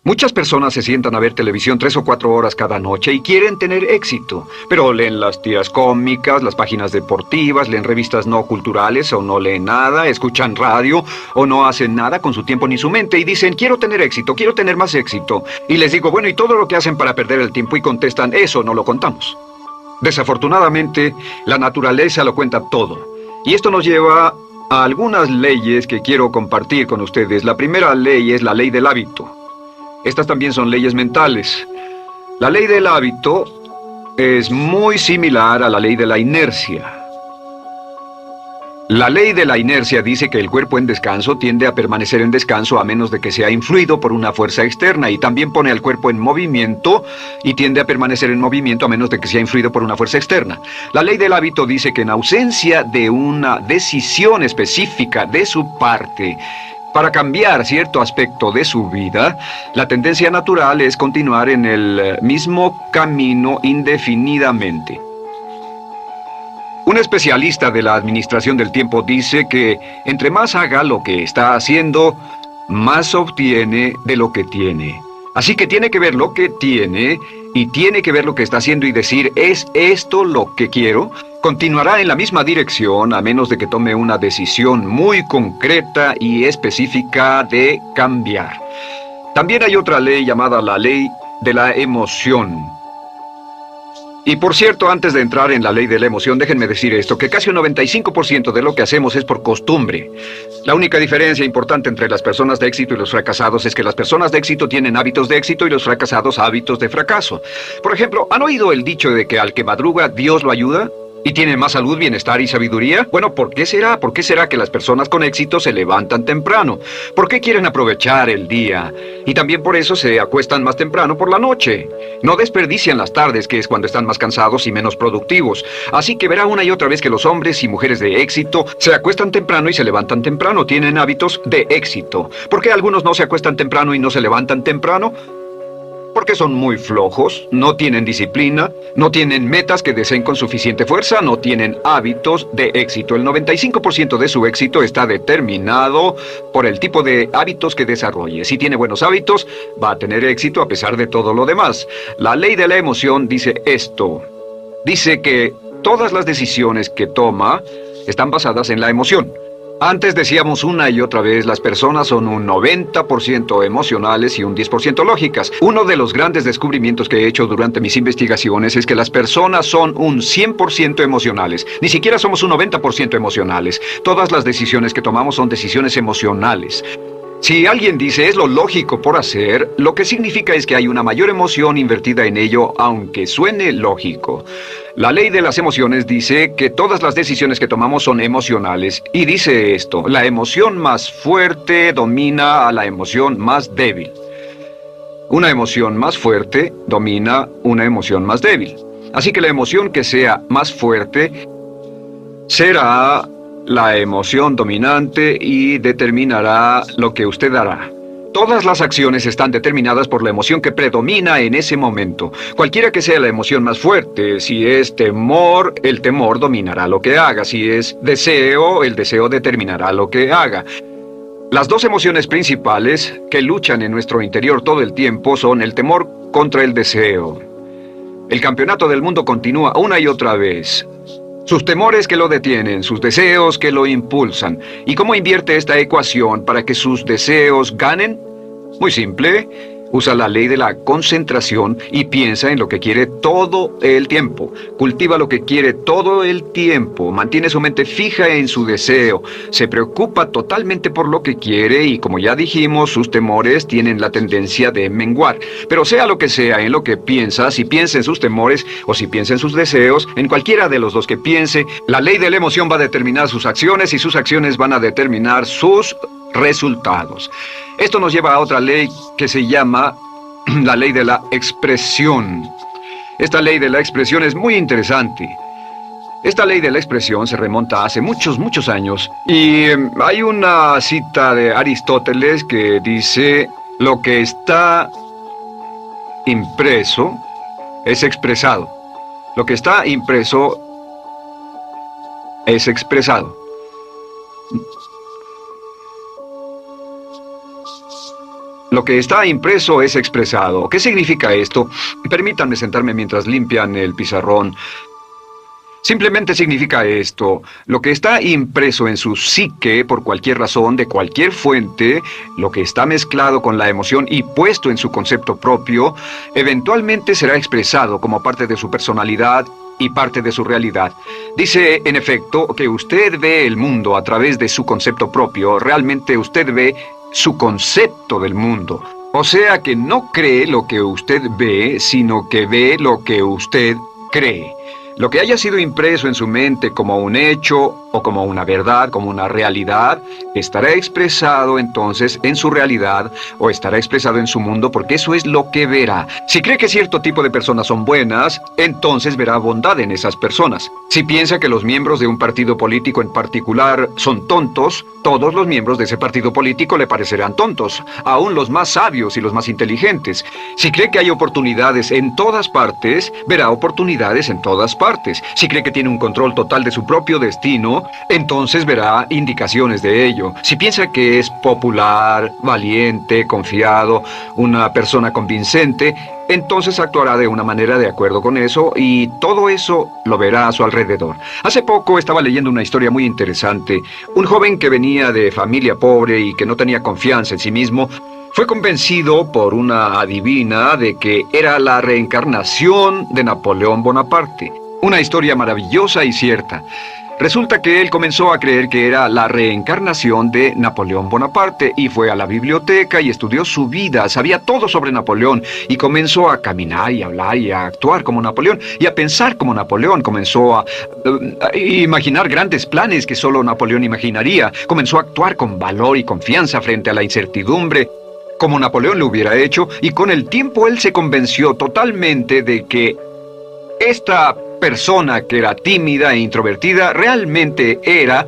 Muchas personas se sientan a ver televisión 3 o 4 horas cada noche y quieren tener éxito, pero leen las tiras cómicas, las páginas deportivas, leen revistas no culturales o no leen nada, escuchan radio o no hacen nada con su tiempo ni su mente y dicen, quiero tener éxito, quiero tener más éxito. Y les digo, bueno, ¿y todo lo que hacen para perder el tiempo? Y contestan, eso no lo contamos. Desafortunadamente, la naturaleza lo cuenta todo. Y esto nos lleva a algunas leyes que quiero compartir con ustedes. La primera ley es la ley del hábito. Estas también son leyes mentales. La ley del hábito es muy similar a la ley de la inercia. La ley de la inercia dice que el cuerpo en descanso tiende a permanecer en descanso a menos de que sea influido por una fuerza externa, y también pone al cuerpo en movimiento y tiende a permanecer en movimiento a menos de que sea influido por una fuerza externa. La ley del hábito dice que en ausencia de una decisión específica de su parte para cambiar cierto aspecto de su vida, la tendencia natural es continuar en el mismo camino indefinidamente. Un especialista de la administración del tiempo dice que entre más haga lo que está haciendo, más obtiene de lo que tiene. Así que tiene que ver lo que tiene y tiene que ver lo que está haciendo y decir, ¿es esto lo que quiero? Continuará en la misma dirección a menos de que tome una decisión muy concreta y específica de cambiar. También hay otra ley llamada la ley de la emoción. Y por cierto, antes de entrar en la ley de la emoción, déjenme decir esto, que casi un 95% de lo que hacemos es por costumbre. La única diferencia importante entre las personas de éxito y los fracasados es que las personas de éxito tienen hábitos de éxito y los fracasados hábitos de fracaso. Por ejemplo, ¿han oído el dicho de que al que madruga Dios lo ayuda? ¿Y tiene más salud, bienestar y sabiduría? Bueno, ¿por qué será? ¿Por qué será que las personas con éxito se levantan temprano? ¿Por qué quieren aprovechar el día? Y también por eso se acuestan más temprano por la noche. No desperdician las tardes, que es cuando están más cansados y menos productivos. Así que verá una y otra vez que los hombres y mujeres de éxito se acuestan temprano y se levantan temprano. Tienen hábitos de éxito. ¿Por qué algunos no se acuestan temprano y no se levantan temprano? Porque son muy flojos, no tienen disciplina, no tienen metas que deseen con suficiente fuerza, no tienen hábitos de éxito. El 95% de su éxito está determinado por el tipo de hábitos que desarrolle. Si tiene buenos hábitos, va a tener éxito a pesar de todo lo demás. La ley de la emoción dice esto. Dice que todas las decisiones que toma están basadas en la emoción. Antes decíamos una y otra vez, las personas son un 90% emocionales y un 10% lógicas. Uno de los grandes descubrimientos que he hecho durante mis investigaciones es que las personas son un 100% emocionales. Ni siquiera somos un 90% emocionales. Todas las decisiones que tomamos son decisiones emocionales. Si alguien dice es lo lógico por hacer, lo que significa es que hay una mayor emoción invertida en ello, aunque suene lógico. La ley de las emociones dice que todas las decisiones que tomamos son emocionales. Y dice esto, la emoción más fuerte domina a la emoción más débil. Una emoción más fuerte domina una emoción más débil. Así que la emoción que sea más fuerte será la emoción dominante y determinará lo que usted hará. Todas las acciones están determinadas por la emoción que predomina en ese momento. Cualquiera que sea la emoción más fuerte, si es temor, el temor dominará lo que haga. Si es deseo, el deseo determinará lo que haga. Las dos emociones principales que luchan en nuestro interior todo el tiempo son el temor contra el deseo. El campeonato del mundo continúa una y otra vez. Sus temores que lo detienen, sus deseos que lo impulsan. ¿Y cómo invierte esta ecuación para que sus deseos ganen? Muy simple. Usa la ley de la concentración y piensa en lo que quiere todo el tiempo. Cultiva lo que quiere todo el tiempo. Mantiene su mente fija en su deseo. Se preocupa totalmente por lo que quiere y, como ya dijimos, sus temores tienen la tendencia de menguar. Pero sea lo que sea en lo que piensa, si piensa en sus temores o si piensa en sus deseos, en cualquiera de los dos que piense, la ley de la emoción va a determinar sus acciones y sus acciones van a determinar sus resultados. Esto nos lleva a otra ley que se llama la ley de la expresión. Esta ley de la expresión es muy interesante. Esta ley de la expresión se remonta a hace muchos, muchos años. Y hay una cita de Aristóteles que dice, lo que está impreso es expresado. Lo que está impreso es expresado. Lo que está impreso es expresado. ¿Qué significa esto? Permítanme sentarme mientras limpian el pizarrón. Simplemente significa esto: lo que está impreso en su psique por cualquier razón, de cualquier fuente, lo que está mezclado con la emoción y puesto en su concepto propio, eventualmente será expresado como parte de su personalidad y parte de su realidad. Dice, en efecto, que usted ve el mundo a través de su concepto propio. Realmente usted ve su concepto del mundo. O sea que no cree lo que usted ve, sino que ve lo que usted cree. Lo que haya sido impreso en su mente como un hecho o como una verdad, como una realidad, estará expresado entonces en su realidad o estará expresado en su mundo, porque eso es lo que verá. Si cree que cierto tipo de personas son buenas, entonces verá bondad en esas personas. Si piensa que los miembros de un partido político en particular son tontos, todos los miembros de ese partido político le parecerán tontos, aún los más sabios y los más inteligentes. Si cree que hay oportunidades en todas partes, verá oportunidades en todas partes. Si cree que tiene un control total de su propio destino, entonces verá indicaciones de ello. Si piensa que es popular, valiente, confiado, una persona convincente, entonces actuará de una manera de acuerdo con eso, y todo eso lo verá a su alrededor. Hace poco estaba leyendo una historia muy interesante. Un joven que venía de familia pobre y que no tenía confianza en sí mismo, fue convencido por una adivina de que era la reencarnación de Napoleón Bonaparte. Una historia maravillosa y cierta. Resulta que él comenzó a creer que era la reencarnación de Napoleón Bonaparte y fue a la biblioteca y estudió su vida, sabía todo sobre Napoleón y comenzó a caminar y a hablar y a actuar como Napoleón y a pensar como Napoleón. Comenzó a imaginar grandes planes que solo Napoleón imaginaría. Comenzó a actuar con valor y confianza frente a la incertidumbre, como Napoleón lo hubiera hecho, y con el tiempo él se convenció totalmente de que esta persona que era tímida e introvertida realmente era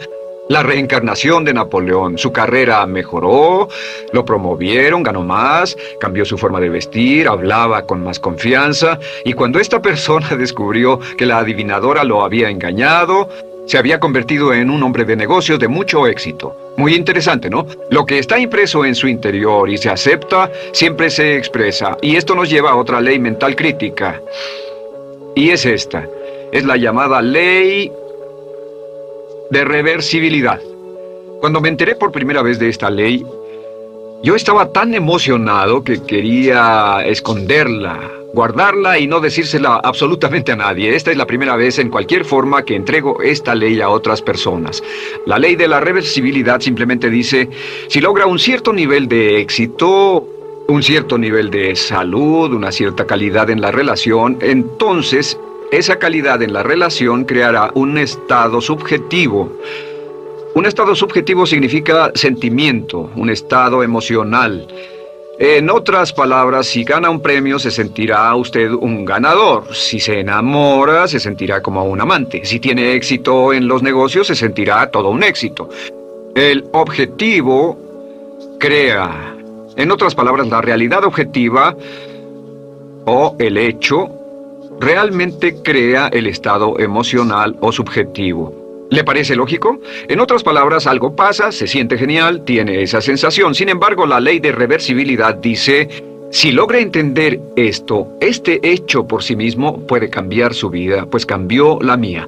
la reencarnación de Napoleón. Su carrera mejoró, lo promovieron, ganó más, cambió su forma de vestir, hablaba con más confianza, y cuando esta persona descubrió que la adivinadora lo había engañado, se había convertido en un hombre de negocios de mucho éxito. Muy interesante, ¿no? Lo que está impreso en su interior y se acepta, siempre se expresa. Y esto nos lleva a otra ley mental crítica. Y es esta. Es la llamada ley de reversibilidad. Cuando me enteré por primera vez de esta ley, yo estaba tan emocionado que quería esconderla, guardarla y no decírsela absolutamente a nadie. Esta es la primera vez en cualquier forma que entrego esta ley a otras personas. La ley de la reversibilidad simplemente dice: si logra un cierto nivel de éxito, un cierto nivel de salud, una cierta calidad en la relación, entonces esa calidad en la relación creará un estado subjetivo. Un estado subjetivo significa sentimiento, un estado emocional. En otras palabras, si gana un premio, se sentirá usted un ganador. Si se enamora, se sentirá como un amante. Si tiene éxito en los negocios, se sentirá todo un éxito. El objetivo crea. En otras palabras, la realidad objetiva o el hecho realmente crea el estado emocional o subjetivo. ¿Le parece lógico? En otras palabras, algo pasa, se siente genial, tiene esa sensación. Sin embargo, la ley de reversibilidad dice: si logra entender esto, este hecho por sí mismo puede cambiar su vida, pues cambió la mía.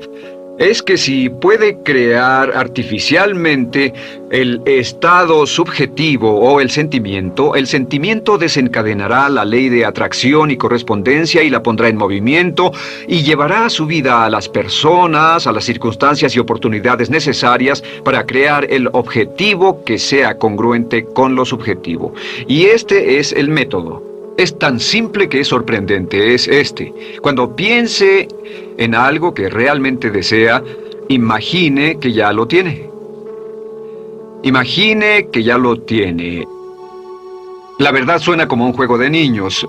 Es que si puede crear artificialmente el estado subjetivo o el sentimiento desencadenará la ley de atracción y correspondencia y la pondrá en movimiento y llevará a su vida a las personas, a las circunstancias y oportunidades necesarias para crear el objetivo que sea congruente con lo subjetivo. Y este es el método. Es tan simple que es sorprendente, es este. Cuando piense en algo que realmente desea, imagine que ya lo tiene. Imagine que ya lo tiene. La verdad suena como un juego de niños,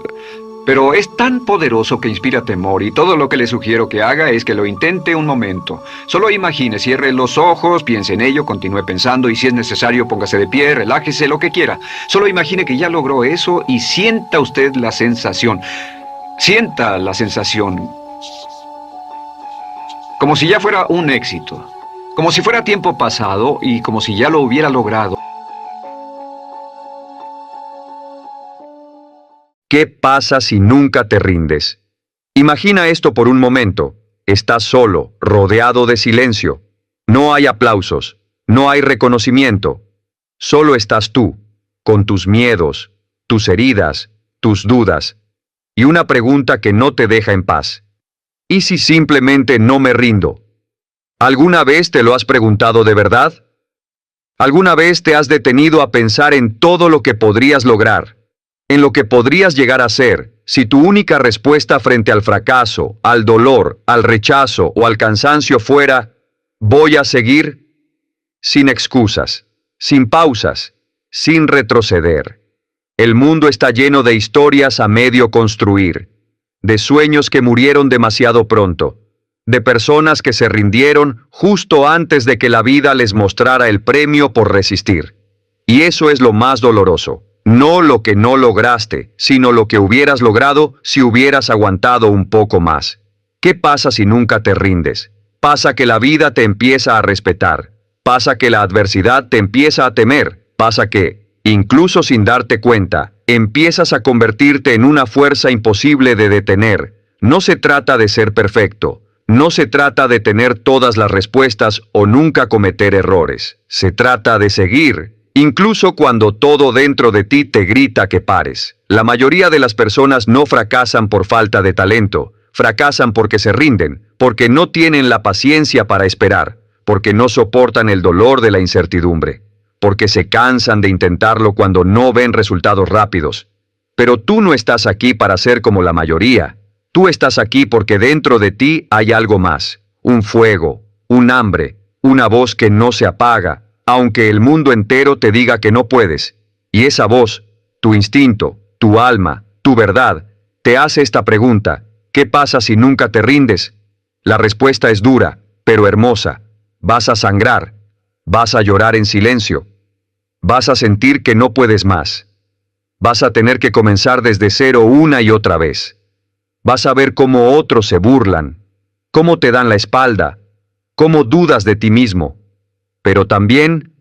pero es tan poderoso que inspira temor, y todo lo que le sugiero que haga es que lo intente un momento. Solo imagine, cierre los ojos, piense en ello, continúe pensando, y si es necesario póngase de pie, relájese, lo que quiera. Solo imagine que ya logró eso y sienta usted la sensación. Sienta la sensación. Como si ya fuera un éxito. Como si fuera tiempo pasado y como si ya lo hubiera logrado. ¿Qué pasa si nunca te rindes? Imagina esto por un momento. Estás solo, rodeado de silencio. No hay aplausos, no hay reconocimiento. Solo estás tú, con tus miedos, tus heridas, tus dudas, y una pregunta que no te deja en paz. ¿Y si simplemente no me rindo? ¿Alguna vez te lo has preguntado de verdad? ¿Alguna vez te has detenido a pensar en todo lo que podrías lograr, en lo que podrías llegar a ser, si tu única respuesta frente al fracaso, al dolor, al rechazo o al cansancio fuera, voy a seguir? Sin excusas, sin pausas, sin retroceder. El mundo está lleno de historias a medio construir, de sueños que murieron demasiado pronto, de personas que se rindieron justo antes de que la vida les mostrara el premio por resistir. Y eso es lo más doloroso. No lo que no lograste, sino lo que hubieras logrado si hubieras aguantado un poco más. ¿Qué pasa si nunca te rindes? Pasa que la vida te empieza a respetar. Pasa que la adversidad te empieza a temer. Pasa que, incluso sin darte cuenta, empiezas a convertirte en una fuerza imposible de detener. No se trata de ser perfecto. No se trata de tener todas las respuestas o nunca cometer errores. Se trata de seguir, incluso cuando todo dentro de ti te grita que pares. La mayoría de las personas no fracasan por falta de talento, fracasan porque se rinden, porque no tienen la paciencia para esperar, porque no soportan el dolor de la incertidumbre, porque se cansan de intentarlo cuando no ven resultados rápidos. Pero tú no estás aquí para ser como la mayoría. Tú estás aquí porque dentro de ti hay algo más, un fuego, un hambre, una voz que no se apaga, aunque el mundo entero te diga que no puedes. Y esa voz, tu instinto, tu alma, tu verdad, te hace esta pregunta: ¿qué pasa si nunca te rindes? La respuesta es dura, pero hermosa. Vas a sangrar, vas a llorar en silencio, vas a sentir que no puedes más. Vas a tener que comenzar desde cero una y otra vez. Vas a ver cómo otros se burlan, cómo te dan la espalda, cómo dudas de ti mismo. Pero también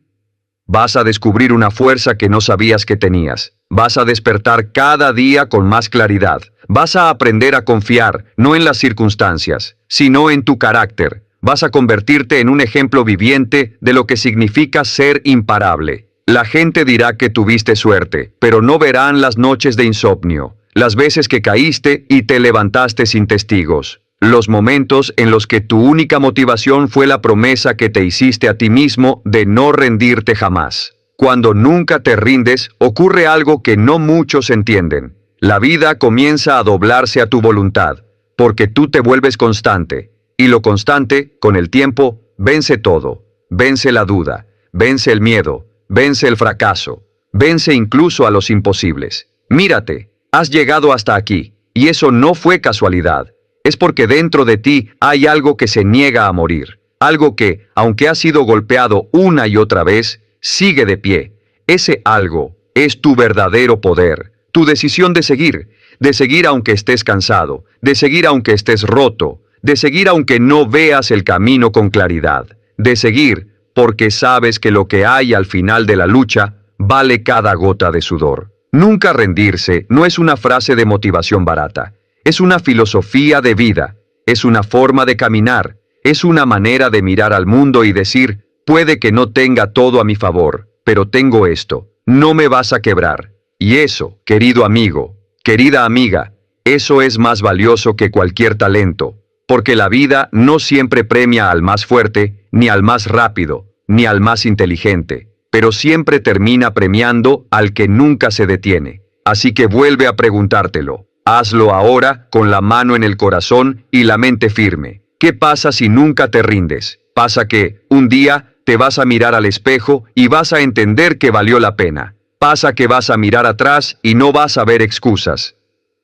vas a descubrir una fuerza que no sabías que tenías. Vas a despertar cada día con más claridad. Vas a aprender a confiar, no en las circunstancias, sino en tu carácter. Vas a convertirte en un ejemplo viviente de lo que significa ser imparable. La gente dirá que tuviste suerte, pero no verán las noches de insomnio, las veces que caíste y te levantaste sin testigos. Los momentos en los que tu única motivación fue la promesa que te hiciste a ti mismo de no rendirte jamás. Cuando nunca te rindes, ocurre algo que no muchos entienden. La vida comienza a doblarse a tu voluntad, porque tú te vuelves constante, y lo constante, con el tiempo, vence todo. Vence la duda, vence el miedo, vence el fracaso, vence incluso a los imposibles. Mírate, has llegado hasta aquí, y eso no fue casualidad. Es porque dentro de ti hay algo que se niega a morir, algo que, aunque ha sido golpeado una y otra vez, sigue de pie. Ese algo es tu verdadero poder, tu decisión de seguir aunque estés cansado, de seguir aunque estés roto, de seguir aunque no veas el camino con claridad, de seguir porque sabes que lo que hay al final de la lucha vale cada gota de sudor. Nunca rendirse no es una frase de motivación barata. Es una filosofía de vida, es una forma de caminar, es una manera de mirar al mundo y decir: puede que no tenga todo a mi favor, pero tengo esto, no me vas a quebrar. Y eso, querido amigo, querida amiga, eso es más valioso que cualquier talento, porque la vida no siempre premia al más fuerte, ni al más rápido, ni al más inteligente, pero siempre termina premiando al que nunca se detiene. Así que vuelve a preguntártelo. Hazlo ahora con la mano en el corazón y la mente firme. ¿Qué pasa si nunca te rindes? Pasa que, un día, te vas a mirar al espejo y vas a entender que valió la pena. Pasa que vas a mirar atrás y no vas a ver excusas.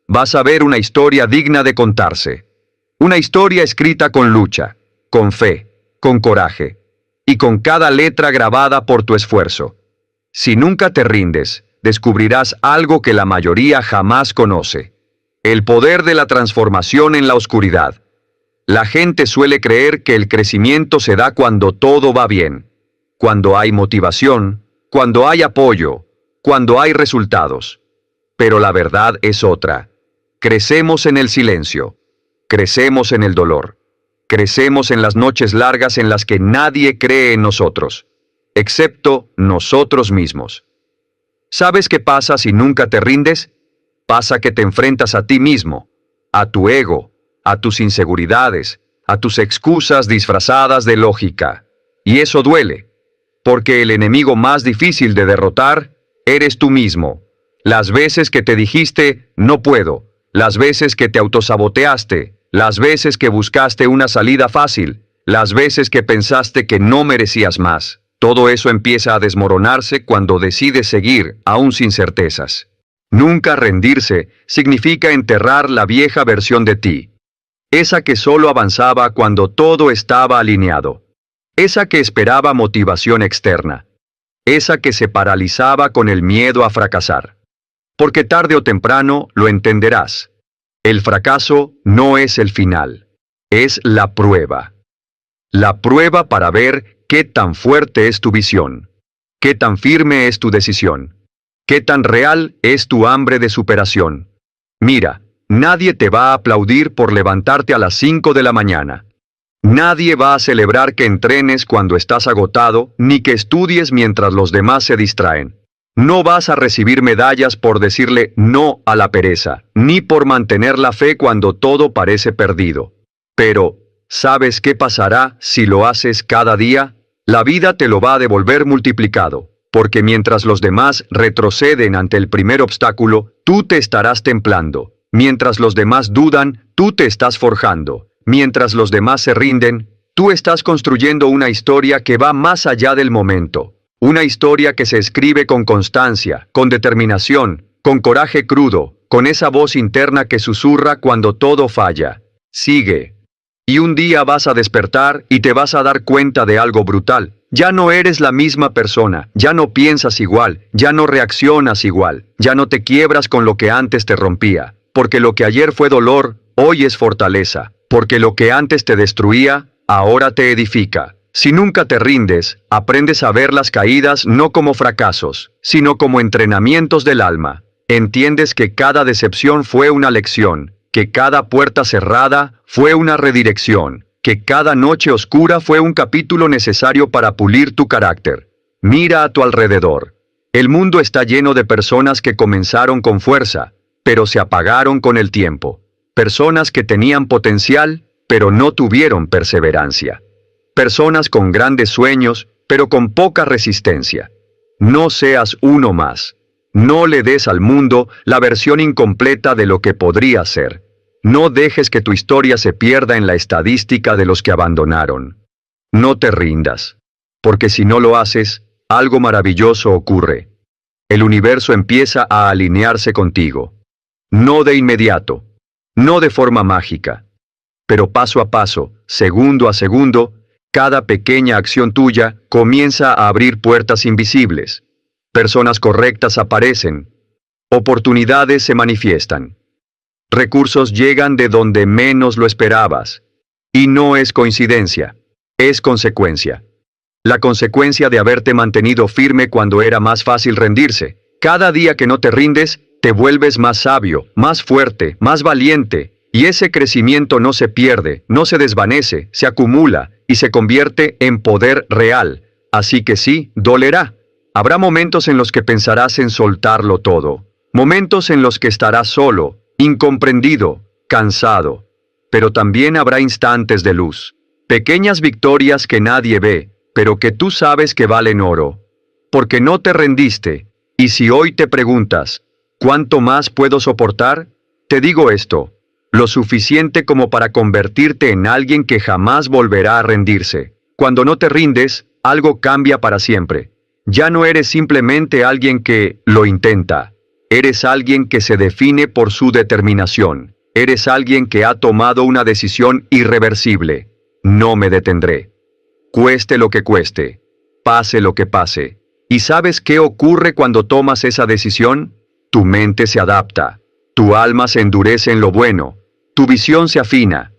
Vas a ver una historia digna de contarse. Una historia escrita con lucha, con fe, con coraje, y con cada letra grabada por tu esfuerzo. Si nunca te rindes, descubrirás algo que la mayoría jamás conoce. El poder de la transformación en la oscuridad. La gente suele creer que el crecimiento se da cuando todo va bien, cuando hay motivación, cuando hay apoyo, cuando hay resultados. Pero la verdad es otra. Crecemos en el silencio. Crecemos en el dolor. Crecemos en las noches largas en las que nadie cree en nosotros, excepto nosotros mismos. ¿Sabes qué pasa si nunca te rindes? Pasa que te enfrentas a ti mismo, a tu ego, a tus inseguridades, a tus excusas disfrazadas de lógica. Y eso duele, porque el enemigo más difícil de derrotar eres tú mismo. Las veces que te dijiste, no puedo, las veces que te autosaboteaste, las veces que buscaste una salida fácil, las veces que pensaste que no merecías más. Todo eso empieza a desmoronarse cuando decides seguir, aún sin certezas. Nunca rendirse significa enterrar la vieja versión de ti. Esa que solo avanzaba cuando todo estaba alineado. Esa que esperaba motivación externa. Esa que se paralizaba con el miedo a fracasar. Porque tarde o temprano lo entenderás. El fracaso no es el final. Es la prueba. La prueba para ver qué tan fuerte es tu visión. Qué tan firme es tu decisión. ¿Qué tan real es tu hambre de superación? Mira, nadie te va a aplaudir por levantarte a las 5 de la mañana. Nadie va a celebrar que entrenes cuando estás agotado, ni que estudies mientras los demás se distraen. No vas a recibir medallas por decirle no a la pereza, ni por mantener la fe cuando todo parece perdido. Pero, ¿sabes qué pasará si lo haces cada día? La vida te lo va a devolver multiplicado. Porque mientras los demás retroceden ante el primer obstáculo, tú te estarás templando. Mientras los demás dudan, tú te estás forjando. Mientras los demás se rinden, tú estás construyendo una historia que va más allá del momento. Una historia que se escribe con constancia, con determinación, con coraje crudo, con esa voz interna que susurra cuando todo falla. Sigue. Y un día vas a despertar y te vas a dar cuenta de algo brutal. Ya no eres la misma persona, ya no piensas igual, ya no reaccionas igual, ya no te quiebras con lo que antes te rompía, porque lo que ayer fue dolor, hoy es fortaleza, porque lo que antes te destruía, ahora te edifica. Si nunca te rindes, aprendes a ver las caídas no como fracasos, sino como entrenamientos del alma. Entiendes que cada decepción fue una lección, que cada puerta cerrada fue una redirección, que cada noche oscura fue un capítulo necesario para pulir tu carácter. Mira a tu alrededor. El mundo está lleno de personas que comenzaron con fuerza, pero se apagaron con el tiempo. Personas que tenían potencial, pero no tuvieron perseverancia. Personas con grandes sueños, pero con poca resistencia. No seas uno más. No le des al mundo la versión incompleta de lo que podría ser. No dejes que tu historia se pierda en la estadística de los que abandonaron. No te rindas, porque si no lo haces, algo maravilloso ocurre. El universo empieza a alinearse contigo. No de inmediato, no de forma mágica, pero paso a paso, segundo a segundo, cada pequeña acción tuya comienza a abrir puertas invisibles. Personas correctas aparecen. Oportunidades se manifiestan. Recursos llegan de donde menos lo esperabas. Y no es coincidencia, es consecuencia. La consecuencia de haberte mantenido firme cuando era más fácil rendirse. Cada día que no te rindes, te vuelves más sabio, más fuerte, más valiente. Y ese crecimiento no se pierde, no se desvanece, se acumula y se convierte en poder real. Así que sí, dolerá. Habrá momentos en los que pensarás en soltarlo todo. Momentos en los que estarás solo, incomprendido, cansado. Pero también habrá instantes de luz. Pequeñas victorias que nadie ve, pero que tú sabes que valen oro. Porque no te rendiste. Y si hoy te preguntas, ¿cuánto más puedo soportar? Te digo esto. Lo suficiente como para convertirte en alguien que jamás volverá a rendirse. Cuando no te rindes, algo cambia para siempre. Ya no eres simplemente alguien que lo intenta. Eres alguien que se define por su determinación. Eres alguien que ha tomado una decisión irreversible. No me detendré. Cueste lo que cueste. Pase lo que pase. ¿Y sabes qué ocurre cuando tomas esa decisión? Tu mente se adapta. Tu alma se endurece en lo bueno. Tu visión se afina.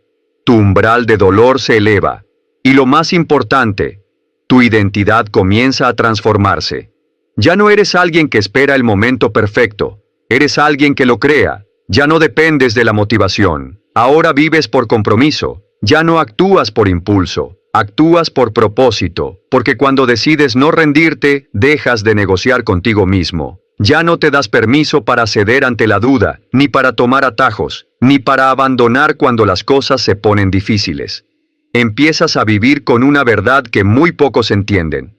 Tu umbral de dolor se eleva. Y lo más importante, tu identidad comienza a transformarse. Ya no eres alguien que espera el momento perfecto. Eres alguien que lo crea. Ya no dependes de la motivación. Ahora vives por compromiso. Ya no actúas por impulso. Actúas por propósito, porque cuando decides no rendirte, dejas de negociar contigo mismo. Ya no te das permiso para ceder ante la duda, ni para tomar atajos, ni para abandonar cuando las cosas se ponen difíciles. Empiezas a vivir con una verdad que muy pocos entienden.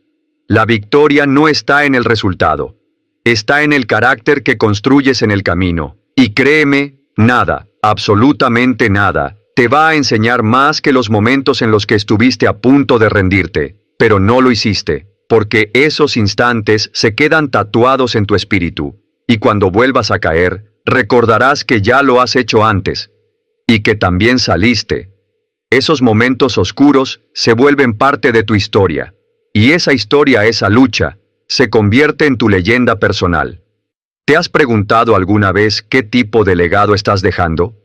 La victoria no está en el resultado. Está en el carácter que construyes en el camino. Y créeme, nada, absolutamente nada, te va a enseñar más que los momentos en los que estuviste a punto de rendirte, pero no lo hiciste, porque esos instantes se quedan tatuados en tu espíritu, y cuando vuelvas a caer, recordarás que ya lo has hecho antes, y que también saliste. Esos momentos oscuros se vuelven parte de tu historia, y esa historia, esa lucha, se convierte en tu leyenda personal. ¿Te has preguntado alguna vez qué tipo de legado estás dejando?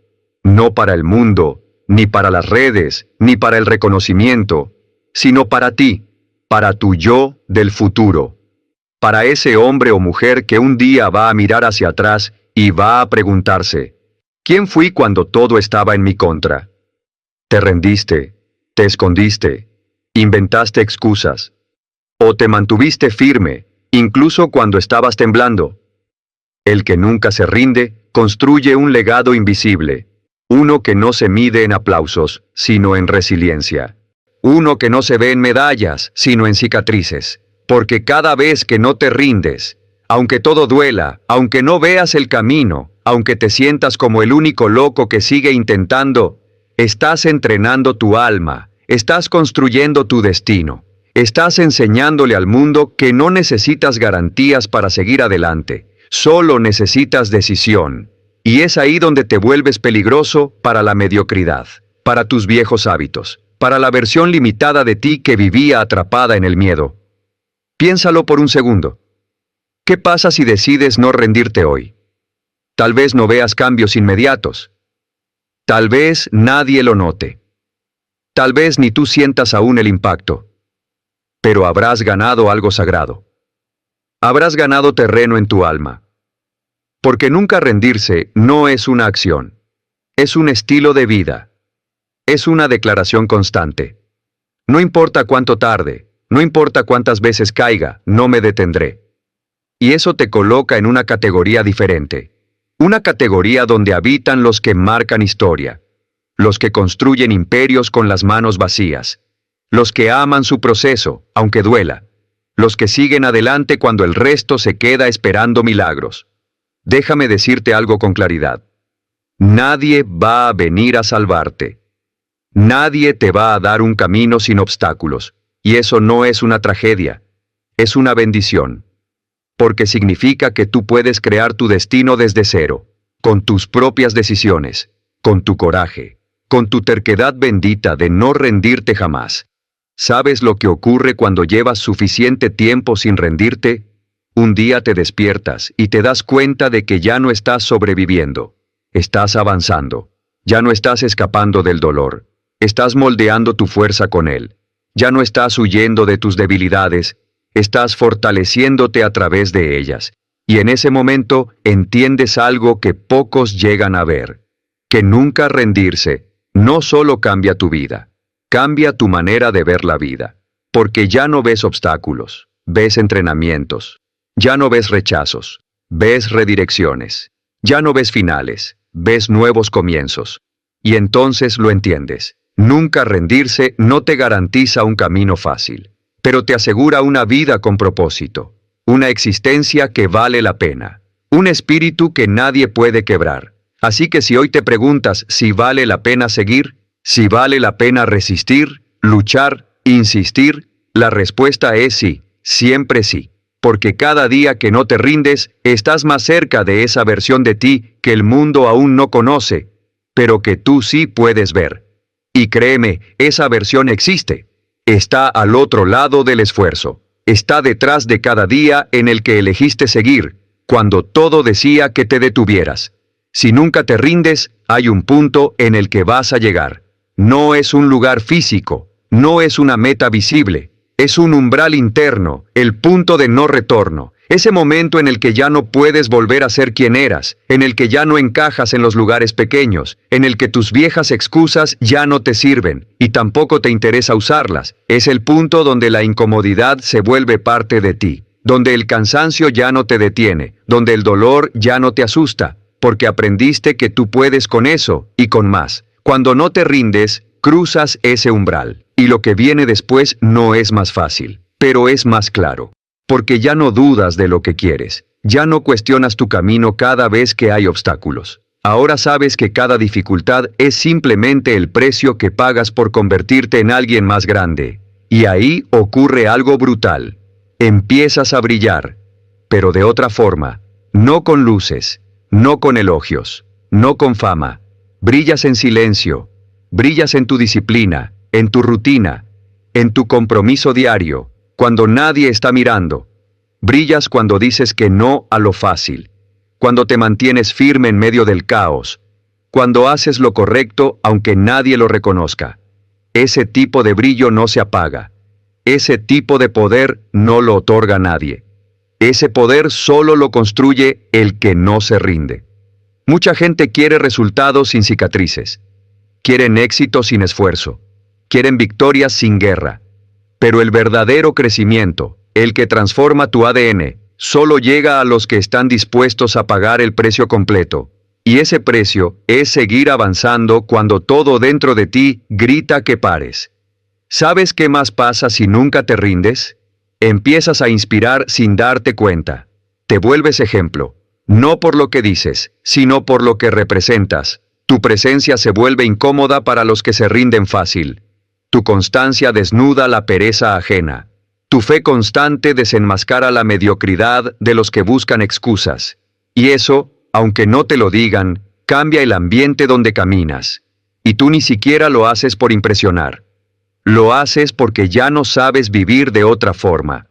No para el mundo, ni para las redes, ni para el reconocimiento, sino para ti, para tu yo del futuro, para ese hombre o mujer que un día va a mirar hacia atrás y va a preguntarse, ¿quién fui cuando todo estaba en mi contra? ¿Te rendiste? ¿Te escondiste? ¿Inventaste excusas? ¿O te mantuviste firme, incluso cuando estabas temblando? El que nunca se rinde, construye un legado invisible. Uno que no se mide en aplausos, sino en resiliencia. Uno que no se ve en medallas, sino en cicatrices. Porque cada vez que no te rindes, aunque todo duela, aunque no veas el camino, aunque te sientas como el único loco que sigue intentando, estás entrenando tu alma, estás construyendo tu destino. Estás enseñándole al mundo que no necesitas garantías para seguir adelante, solo necesitas decisión. Y es ahí donde te vuelves peligroso para la mediocridad, para tus viejos hábitos, para la versión limitada de ti que vivía atrapada en el miedo. Piénsalo por un segundo. ¿Qué pasa si decides no rendirte hoy? Tal vez no veas cambios inmediatos. Tal vez nadie lo note. Tal vez ni tú sientas aún el impacto. Pero habrás ganado algo sagrado. Habrás ganado terreno en tu alma. Porque nunca rendirse no es una acción. Es un estilo de vida. Es una declaración constante. No importa cuánto tarde, no importa cuántas veces caiga, no me detendré. Y eso te coloca en una categoría diferente. Una categoría donde habitan los que marcan historia. Los que construyen imperios con las manos vacías. Los que aman su proceso, aunque duela. Los que siguen adelante cuando el resto se queda esperando milagros. Déjame decirte algo con claridad. Nadie va a venir a salvarte. Nadie te va a dar un camino sin obstáculos. Y eso no es una tragedia. Es una bendición. Porque significa que tú puedes crear tu destino desde cero, con tus propias decisiones, con tu coraje, con tu terquedad bendita de no rendirte jamás. ¿Sabes lo que ocurre cuando llevas suficiente tiempo sin rendirte? Un día te despiertas y te das cuenta de que ya no estás sobreviviendo. Estás avanzando. Ya no estás escapando del dolor. Estás moldeando tu fuerza con él. Ya no estás huyendo de tus debilidades. Estás fortaleciéndote a través de ellas. Y en ese momento entiendes algo que pocos llegan a ver. Que nunca rendirse no solo cambia tu vida. Cambia tu manera de ver la vida. Porque ya no ves obstáculos. Ves entrenamientos. Ya no ves rechazos, ves redirecciones. Ya no ves finales, ves nuevos comienzos. Y entonces lo entiendes. Nunca rendirse no te garantiza un camino fácil, pero te asegura una vida con propósito, una existencia que vale la pena, un espíritu que nadie puede quebrar. Así que si hoy te preguntas si vale la pena seguir, si vale la pena resistir, luchar, insistir, la respuesta es sí, siempre sí. Porque cada día que no te rindes, estás más cerca de esa versión de ti que el mundo aún no conoce, pero que tú sí puedes ver. Y créeme, esa versión existe. Está al otro lado del esfuerzo. Está detrás de cada día en el que elegiste seguir, cuando todo decía que te detuvieras. Si nunca te rindes, hay un punto en el que vas a llegar. No es un lugar físico, no es una meta visible. Es un umbral interno, el punto de no retorno, Ese momento en el que ya no puedes volver a ser quien eras, en el que ya no encajas en los lugares pequeños, en el que tus viejas excusas ya no te sirven, y tampoco te interesa usarlas, es el punto donde la incomodidad se vuelve parte de ti, donde el cansancio ya no te detiene, donde el dolor ya no te asusta, porque aprendiste que tú puedes con eso, y con más. Cuando no te rindes, cruzas ese umbral, y lo que viene después no es más fácil, pero es más claro. Porque ya no dudas de lo que quieres, ya no cuestionas tu camino cada vez que hay obstáculos. Ahora sabes que cada dificultad es simplemente el precio que pagas por convertirte en alguien más grande. Y ahí ocurre algo brutal. Empiezas a brillar, pero de otra forma, no con luces, no con elogios, no con fama. Brillas en silencio, brillas en tu disciplina, en tu rutina, en tu compromiso diario. Cuando nadie está mirando, brillas cuando dices que no a lo fácil, cuando te mantienes firme en medio del caos, cuando haces lo correcto aunque nadie lo reconozca. Ese tipo de brillo no se apaga, ese tipo de poder no lo otorga nadie. Ese poder solo lo construye el que no se rinde. Mucha gente quiere resultados sin cicatrices, quieren éxito sin esfuerzo, quieren victorias sin guerra. Pero el verdadero crecimiento, el que transforma tu ADN, solo llega a los que están dispuestos a pagar el precio completo. Y ese precio es seguir avanzando cuando todo dentro de ti grita que pares. ¿Sabes qué más pasa si nunca te rindes? Empiezas a inspirar sin darte cuenta. Te vuelves ejemplo, no por lo que dices, sino por lo que representas. Tu presencia se vuelve incómoda para los que se rinden fácil. Tu constancia desnuda la pereza ajena. Tu fe constante desenmascara la mediocridad de los que buscan excusas. Y eso, aunque no te lo digan, cambia el ambiente donde caminas. Y tú ni siquiera lo haces por impresionar. Lo haces porque ya no sabes vivir de otra forma.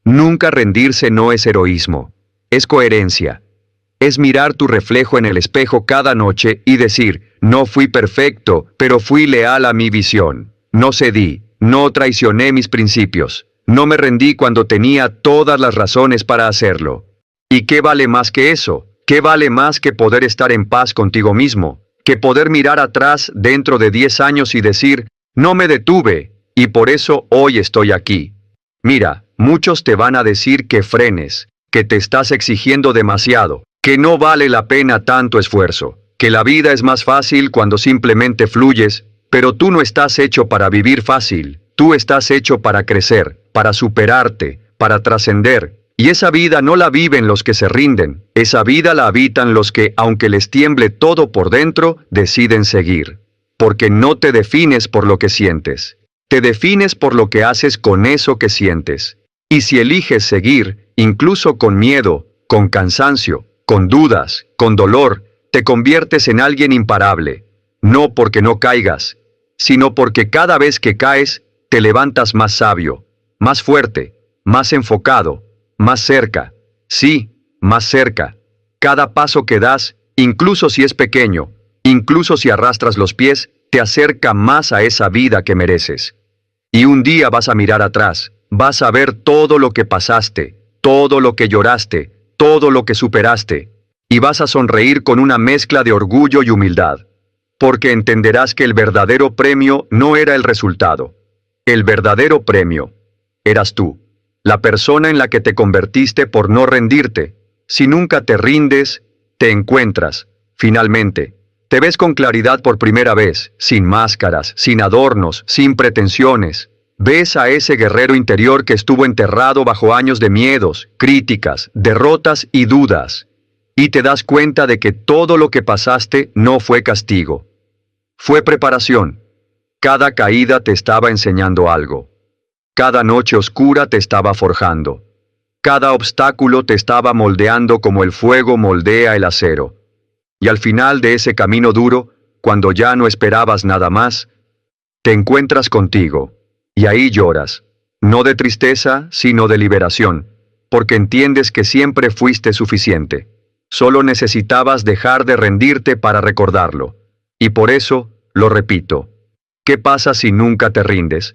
Nunca rendirse no es heroísmo, es coherencia. Es mirar tu reflejo en el espejo cada noche y decir, no fui perfecto, pero fui leal a mi visión. No cedí, no traicioné mis principios, no me rendí cuando tenía todas las razones para hacerlo. ¿Y qué vale más que eso? ¿Qué vale más que poder estar en paz contigo mismo? Que poder mirar atrás dentro de 10 años y decir, no me detuve, y por eso hoy estoy aquí. Mira, muchos te van a decir que frenes, que te estás exigiendo demasiado, que no vale la pena tanto esfuerzo, que la vida es más fácil cuando simplemente fluyes. Pero tú no estás hecho para vivir fácil, tú estás hecho para crecer, para superarte, para trascender. Y esa vida no la viven los que se rinden, esa vida la habitan los que, aunque les tiemble todo por dentro, deciden seguir. Porque no te defines por lo que sientes, te defines por lo que haces con eso que sientes. Y si eliges seguir, incluso con miedo, con cansancio, con dudas, con dolor, te conviertes en alguien imparable. No porque no caigas, sino porque cada vez que caes, te levantas más sabio, más fuerte, más enfocado, más cerca. Sí, más cerca. Cada paso que das, incluso si es pequeño, incluso si arrastras los pies, te acerca más a esa vida que mereces. Y un día vas a mirar atrás, vas a ver todo lo que pasaste, todo lo que lloraste, todo lo que superaste, y vas a sonreír con una mezcla de orgullo y humildad. Porque entenderás que el verdadero premio no era el resultado. El verdadero premio eras tú, la persona en la que te convertiste por no rendirte. Si nunca te rindes, te encuentras, finalmente. Te ves con claridad por primera vez, sin máscaras, sin adornos, sin pretensiones. Ves a ese guerrero interior que estuvo enterrado bajo años de miedos, críticas, derrotas y dudas. Y te das cuenta de que todo lo que pasaste no fue castigo. Fue preparación. Cada caída te estaba enseñando algo. Cada noche oscura te estaba forjando. Cada obstáculo te estaba moldeando como el fuego moldea el acero. Y al final de ese camino duro, cuando ya no esperabas nada más, te encuentras contigo. Y ahí lloras. No de tristeza, sino de liberación. Porque entiendes que siempre fuiste suficiente. Solo necesitabas dejar de rendirte para recordarlo. Y por eso, lo repito. ¿Qué pasa si nunca te rindes?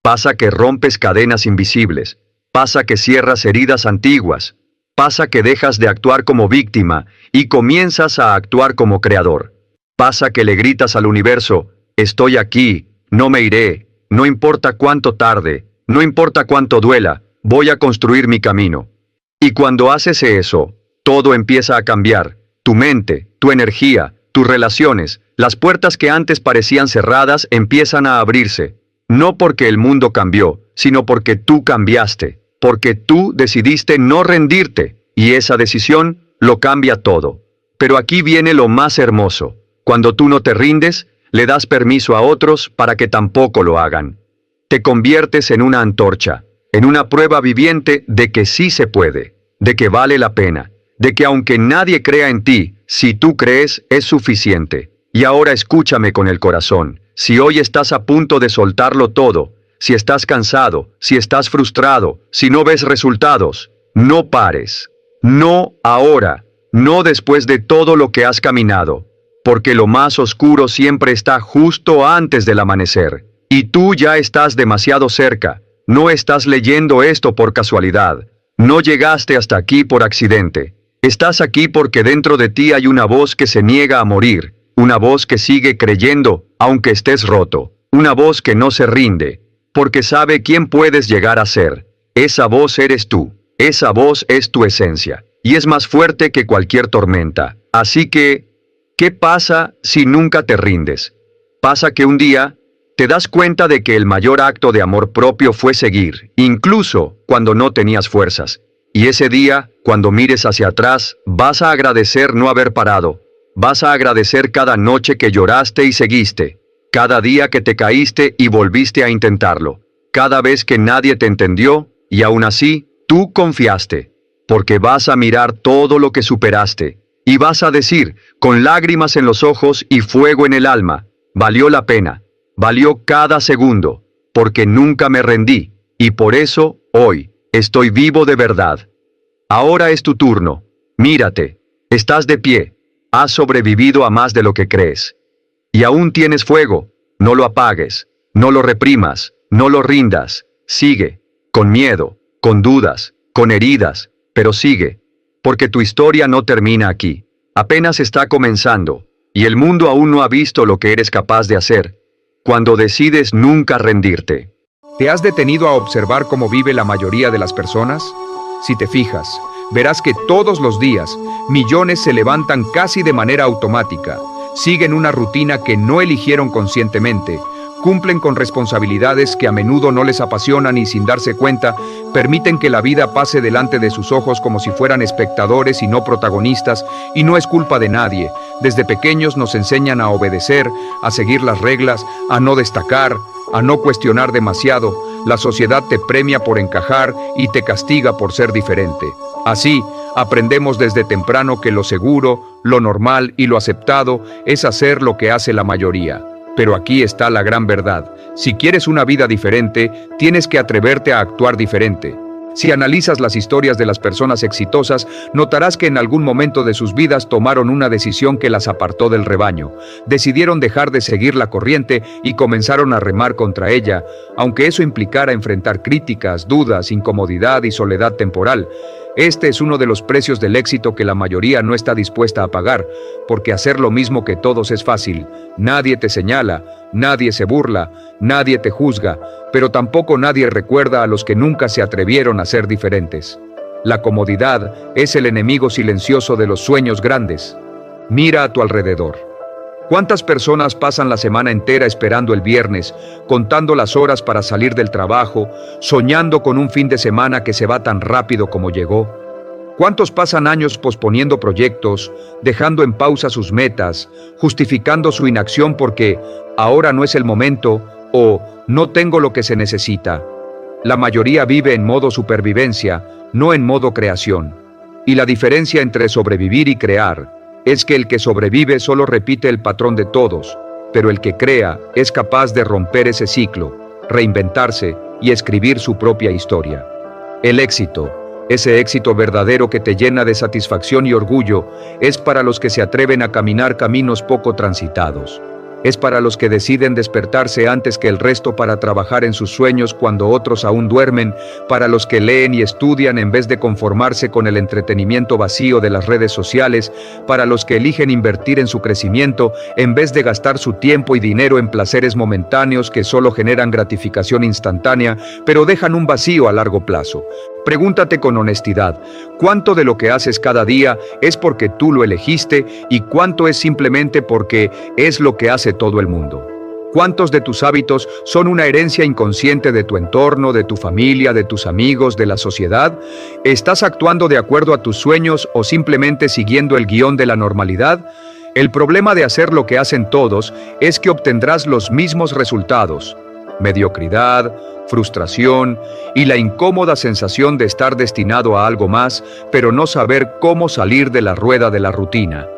Pasa que rompes cadenas invisibles. Pasa que cierras heridas antiguas. Pasa que dejas de actuar como víctima y comienzas a actuar como creador. Pasa que le gritas al universo, estoy aquí, no me iré, no importa cuánto tarde, no importa cuánto duela, voy a construir mi camino. Y cuando haces eso, todo empieza a cambiar. Tu mente, tu energía, tus relaciones, las puertas que antes parecían cerradas empiezan a abrirse. No porque el mundo cambió, sino porque tú cambiaste, porque tú decidiste no rendirte, y esa decisión lo cambia todo. Pero aquí viene lo más hermoso. Cuando tú no te rindes, le das permiso a otros para que tampoco lo hagan. Te conviertes en una antorcha, en una prueba viviente de que sí se puede, de que vale la pena, de que aunque nadie crea en ti, si tú crees es suficiente. Y ahora escúchame con el corazón. Si hoy estás a punto de soltarlo todo, si estás cansado, si estás frustrado, si no ves resultados, no pares. No ahora, no después de todo lo que has caminado, porque lo más oscuro siempre está justo antes del amanecer. Y tú ya estás demasiado cerca. No estás leyendo esto por casualidad. No llegaste hasta aquí por accidente. Estás aquí porque dentro de ti hay una voz que se niega a morir, una voz que sigue creyendo, aunque estés roto, una voz que no se rinde, porque sabe quién puedes llegar a ser. Esa voz eres tú, esa voz es tu esencia, y es más fuerte que cualquier tormenta. Así que, ¿qué pasa si nunca te rindes? Pasa que un día te das cuenta de que el mayor acto de amor propio fue seguir, incluso cuando no tenías fuerzas. Y ese día, cuando mires hacia atrás, vas a agradecer no haber parado. Vas a agradecer cada noche que lloraste y seguiste, cada día que te caíste y volviste a intentarlo, cada vez que nadie te entendió y aún así, tú confiaste, porque vas a mirar todo lo que superaste y vas a decir, con lágrimas en los ojos y fuego en el alma, valió la pena, valió cada segundo, porque nunca me rendí y por eso, hoy, estoy vivo de verdad. Ahora es tu turno, mírate, estás de pie. Has sobrevivido a más de lo que crees. Y aún tienes fuego, no lo apagues, no lo reprimas, no lo rindas, sigue, con miedo, con dudas, con heridas, pero sigue, porque tu historia no termina aquí, apenas está comenzando, y el mundo aún no ha visto lo que eres capaz de hacer, cuando decides nunca rendirte. ¿Te has detenido a observar cómo vive la mayoría de las personas? Si te fijas, verás que todos los días, millones se levantan casi de manera automática, siguen una rutina que no eligieron conscientemente, cumplen con responsabilidades que a menudo no les apasionan y sin darse cuenta, permiten que la vida pase delante de sus ojos como si fueran espectadores y no protagonistas, y no es culpa de nadie. Desde pequeños nos enseñan a obedecer, a seguir las reglas, a no destacar, a no cuestionar demasiado. La sociedad te premia por encajar y te castiga por ser diferente. Así, aprendemos desde temprano que lo seguro, lo normal y lo aceptado es hacer lo que hace la mayoría. Pero aquí está la gran verdad. Si quieres una vida diferente, tienes que atreverte a actuar diferente. Si analizas las historias de las personas exitosas, notarás que en algún momento de sus vidas tomaron una decisión que las apartó del rebaño. Decidieron dejar de seguir la corriente y comenzaron a remar contra ella, aunque eso implicara enfrentar críticas, dudas, incomodidad y soledad temporal. Este es uno de los precios del éxito que la mayoría no está dispuesta a pagar, porque hacer lo mismo que todos es fácil. Nadie te señala, nadie se burla, nadie te juzga, pero tampoco nadie recuerda a los que nunca se atrevieron a ser diferentes. La comodidad es el enemigo silencioso de los sueños grandes. Mira a tu alrededor. ¿Cuántas personas pasan la semana entera esperando el viernes, contando las horas para salir del trabajo, soñando con un fin de semana que se va tan rápido como llegó? ¿Cuántos pasan años posponiendo proyectos, dejando en pausa sus metas, justificando su inacción porque ahora no es el momento o no tengo lo que se necesita? La mayoría vive en modo supervivencia, no en modo creación. Y la diferencia entre sobrevivir y crear es que el que sobrevive solo repite el patrón de todos, pero el que crea es capaz de romper ese ciclo, reinventarse y escribir su propia historia. El éxito, ese éxito verdadero que te llena de satisfacción y orgullo, es para los que se atreven a caminar caminos poco transitados. Es para los que deciden despertarse antes que el resto para trabajar en sus sueños cuando otros aún duermen, para los que leen y estudian en vez de conformarse con el entretenimiento vacío de las redes sociales, para los que eligen invertir en su crecimiento en vez de gastar su tiempo y dinero en placeres momentáneos que solo generan gratificación instantánea, pero dejan un vacío a largo plazo. Pregúntate con honestidad, ¿cuánto de lo que haces cada día es porque tú lo elegiste y cuánto es simplemente porque es lo que hace todo el mundo? ¿Cuántos de tus hábitos son una herencia inconsciente de tu entorno, de tu familia, de tus amigos, de la sociedad? ¿Estás actuando de acuerdo a tus sueños o simplemente siguiendo el guión de la normalidad? El problema de hacer lo que hacen todos es que obtendrás los mismos resultados: mediocridad, frustración y la incómoda sensación de estar destinado a algo más, pero no saber cómo salir de la rueda de la rutina.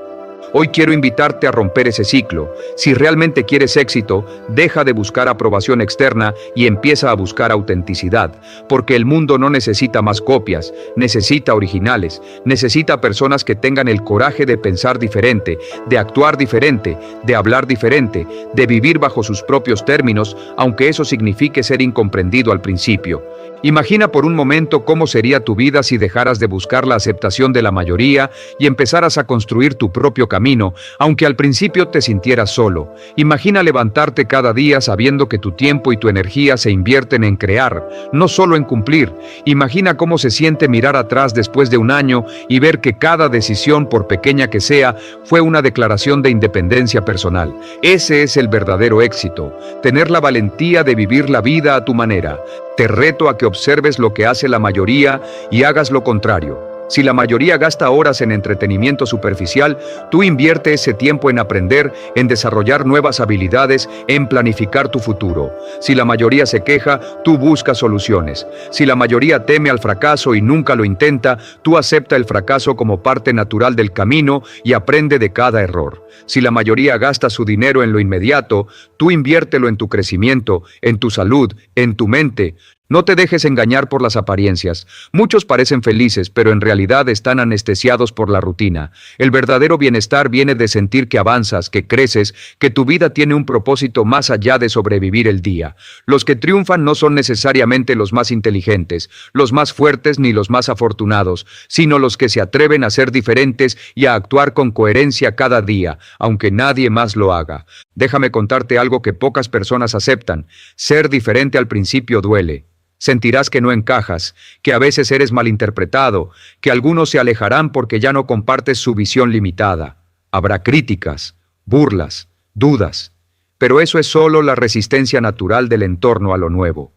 Hoy quiero invitarte a romper ese ciclo. Si realmente quieres éxito, deja de buscar aprobación externa y empieza a buscar autenticidad, porque el mundo no necesita más copias, necesita originales, necesita personas que tengan el coraje de pensar diferente, de actuar diferente, de hablar diferente, de vivir bajo sus propios términos, aunque eso signifique ser incomprendido al principio. Imagina por un momento cómo sería tu vida si dejaras de buscar la aceptación de la mayoría y empezaras a construir tu propio camino, aunque al principio te sintieras solo. Imagina levantarte cada día sabiendo que tu tiempo y tu energía se invierten en crear, no solo en cumplir. Imagina cómo se siente mirar atrás después de un año y ver que cada decisión, por pequeña que sea, fue una declaración de independencia personal. Ese es el verdadero éxito, tener la valentía de vivir la vida a tu manera. Te reto a que observes lo que hace la mayoría y hagas lo contrario. Si la mayoría gasta horas en entretenimiento superficial, tú invierte ese tiempo en aprender, en desarrollar nuevas habilidades, en planificar tu futuro. Si la mayoría se queja, tú buscas soluciones. Si la mayoría teme al fracaso y nunca lo intenta, tú acepta el fracaso como parte natural del camino y aprende de cada error. Si la mayoría gasta su dinero en lo inmediato, tú inviértelo en tu crecimiento, en tu salud, en tu mente. No te dejes engañar por las apariencias. Muchos parecen felices, pero en realidad están anestesiados por la rutina. El verdadero bienestar viene de sentir que avanzas, que creces, que tu vida tiene un propósito más allá de sobrevivir el día. Los que triunfan no son necesariamente los más inteligentes, los más fuertes ni los más afortunados, sino los que se atreven a ser diferentes y a actuar con coherencia cada día, aunque nadie más lo haga. Déjame contarte algo que pocas personas aceptan. Ser diferente al principio duele. Sentirás que no encajas, que a veces eres malinterpretado, que algunos se alejarán porque ya no compartes su visión limitada. Habrá críticas, burlas, dudas, pero eso es solo la resistencia natural del entorno a lo nuevo.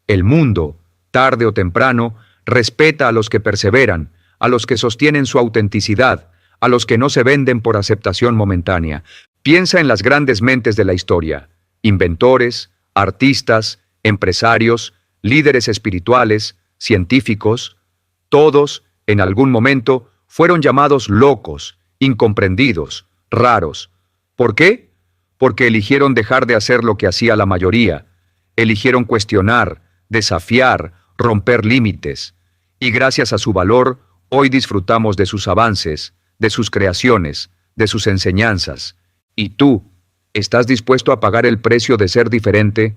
El mundo, tarde o temprano, respeta a los que perseveran, a los que sostienen su autenticidad, a los que no se venden por aceptación momentánea. Piensa en las grandes mentes de la historia: inventores, artistas, empresarios, líderes espirituales, científicos. Todos, en algún momento, fueron llamados locos, incomprendidos, raros. ¿Por qué? Porque eligieron dejar de hacer lo que hacía la mayoría. Eligieron cuestionar, desafiar, romper límites. Y gracias a su valor, hoy disfrutamos de sus avances, de sus creaciones, de sus enseñanzas. ¿Y tú, estás dispuesto a pagar el precio de ser diferente?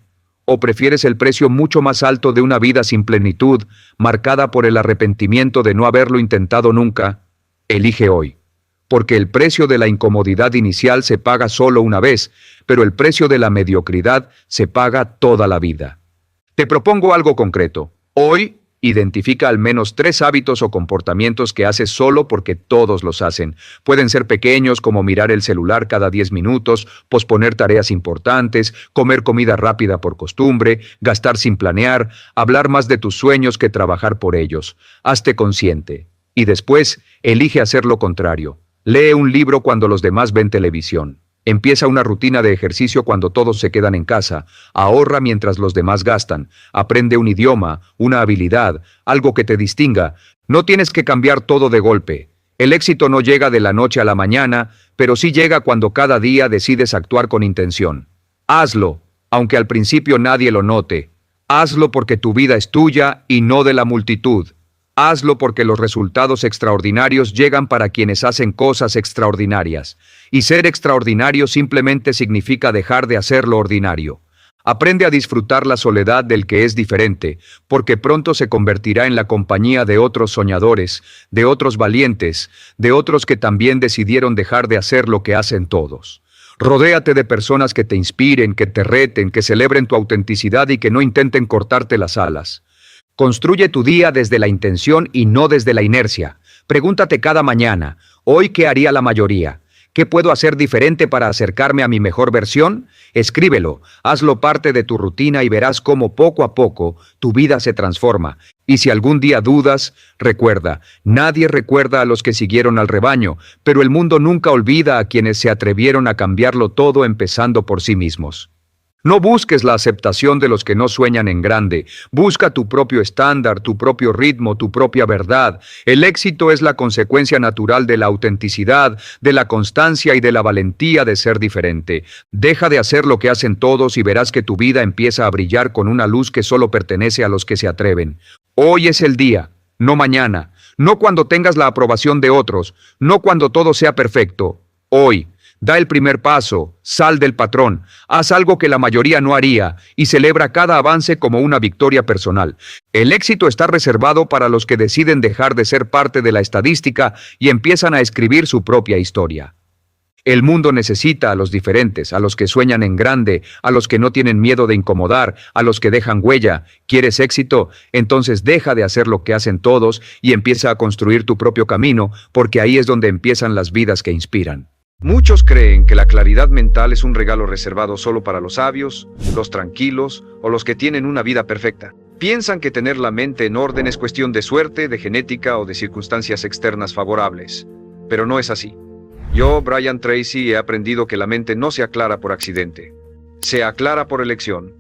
¿O prefieres el precio mucho más alto de una vida sin plenitud, marcada por el arrepentimiento de no haberlo intentado nunca? Elige hoy, porque el precio de la incomodidad inicial se paga solo una vez, pero el precio de la mediocridad se paga toda la vida. Te propongo algo concreto. Hoy, identifica al menos 3 hábitos o comportamientos que haces solo porque todos los hacen. Pueden ser pequeños, como mirar el celular cada 10 minutos, posponer tareas importantes, comer comida rápida por costumbre, gastar sin planear, hablar más de tus sueños que trabajar por ellos. Hazte consciente. Y después, elige hacer lo contrario. Lee un libro cuando los demás ven televisión. Empieza una rutina de ejercicio cuando todos se quedan en casa. Ahorra mientras los demás gastan. Aprende un idioma, una habilidad, algo que te distinga. No tienes que cambiar todo de golpe. El éxito no llega de la noche a la mañana, pero sí llega cuando cada día decides actuar con intención. Hazlo, aunque al principio nadie lo note. Hazlo porque tu vida es tuya y no de la multitud. Hazlo porque los resultados extraordinarios llegan para quienes hacen cosas extraordinarias. Y ser extraordinario simplemente significa dejar de hacer lo ordinario. Aprende a disfrutar la soledad del que es diferente, porque pronto se convertirá en la compañía de otros soñadores, de otros valientes, de otros que también decidieron dejar de hacer lo que hacen todos. Rodéate de personas que te inspiren, que te reten, que celebren tu autenticidad y que no intenten cortarte las alas. Construye tu día desde la intención y no desde la inercia. Pregúntate cada mañana, ¿hoy qué haría la mayoría? ¿Qué puedo hacer diferente para acercarme a mi mejor versión? Escríbelo, hazlo parte de tu rutina y verás cómo poco a poco tu vida se transforma. Y si algún día dudas, recuerda, nadie recuerda a los que siguieron al rebaño, pero el mundo nunca olvida a quienes se atrevieron a cambiarlo todo empezando por sí mismos. No busques la aceptación de los que no sueñan en grande. Busca tu propio estándar, tu propio ritmo, tu propia verdad. El éxito es la consecuencia natural de la autenticidad, de la constancia y de la valentía de ser diferente. Deja de hacer lo que hacen todos y verás que tu vida empieza a brillar con una luz que solo pertenece a los que se atreven. Hoy es el día, no mañana, no cuando tengas la aprobación de otros, no cuando todo sea perfecto. Hoy. Da el primer paso, sal del patrón, haz algo que la mayoría no haría y celebra cada avance como una victoria personal. El éxito está reservado para los que deciden dejar de ser parte de la estadística y empiezan a escribir su propia historia. El mundo necesita a los diferentes, a los que sueñan en grande, a los que no tienen miedo de incomodar, a los que dejan huella. ¿Quieres éxito? Entonces deja de hacer lo que hacen todos y empieza a construir tu propio camino, porque ahí es donde empiezan las vidas que inspiran. Muchos creen que la claridad mental es un regalo reservado solo para los sabios, los tranquilos o los que tienen una vida perfecta. Piensan que tener la mente en orden es cuestión de suerte, de genética o de circunstancias externas favorables. Pero no es así. Yo, Brian Tracy, he aprendido que la mente no se aclara por accidente. Se aclara por elección.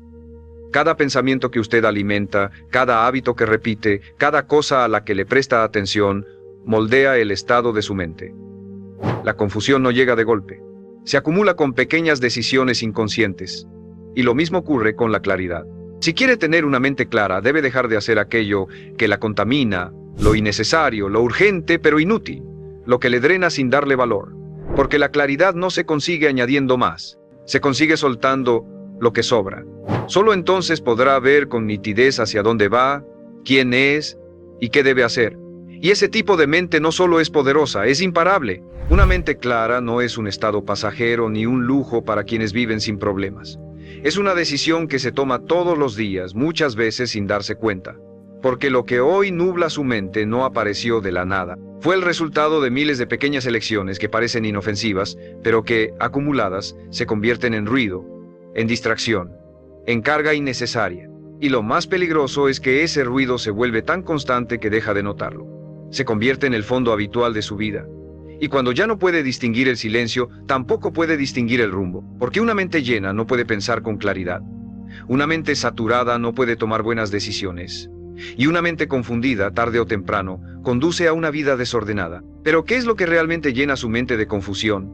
Cada pensamiento que usted alimenta, cada hábito que repite, cada cosa a la que le presta atención, moldea el estado de su mente. La confusión no llega de golpe. Se acumula con pequeñas decisiones inconscientes. Y lo mismo ocurre con la claridad. Si quiere tener una mente clara, debe dejar de hacer aquello que la contamina, lo innecesario, lo urgente pero inútil, lo que le drena sin darle valor. Porque la claridad no se consigue añadiendo más. Se consigue soltando lo que sobra. Solo entonces podrá ver con nitidez hacia dónde va, quién es y qué debe hacer. Y ese tipo de mente no solo es poderosa, es imparable. Una mente clara no es un estado pasajero ni un lujo para quienes viven sin problemas. Es una decisión que se toma todos los días, muchas veces sin darse cuenta. Porque lo que hoy nubla su mente no apareció de la nada. Fue el resultado de miles de pequeñas elecciones que parecen inofensivas, pero que, acumuladas, se convierten en ruido, en distracción, en carga innecesaria. Y lo más peligroso es que ese ruido se vuelve tan constante que deja de notarlo. Se convierte en el fondo habitual de su vida. Y cuando ya no puede distinguir el silencio, tampoco puede distinguir el rumbo, porque una mente llena no puede pensar con claridad. Una mente saturada no puede tomar buenas decisiones. Y una mente confundida, tarde o temprano, conduce a una vida desordenada. Pero ¿qué es lo que realmente llena su mente de confusión?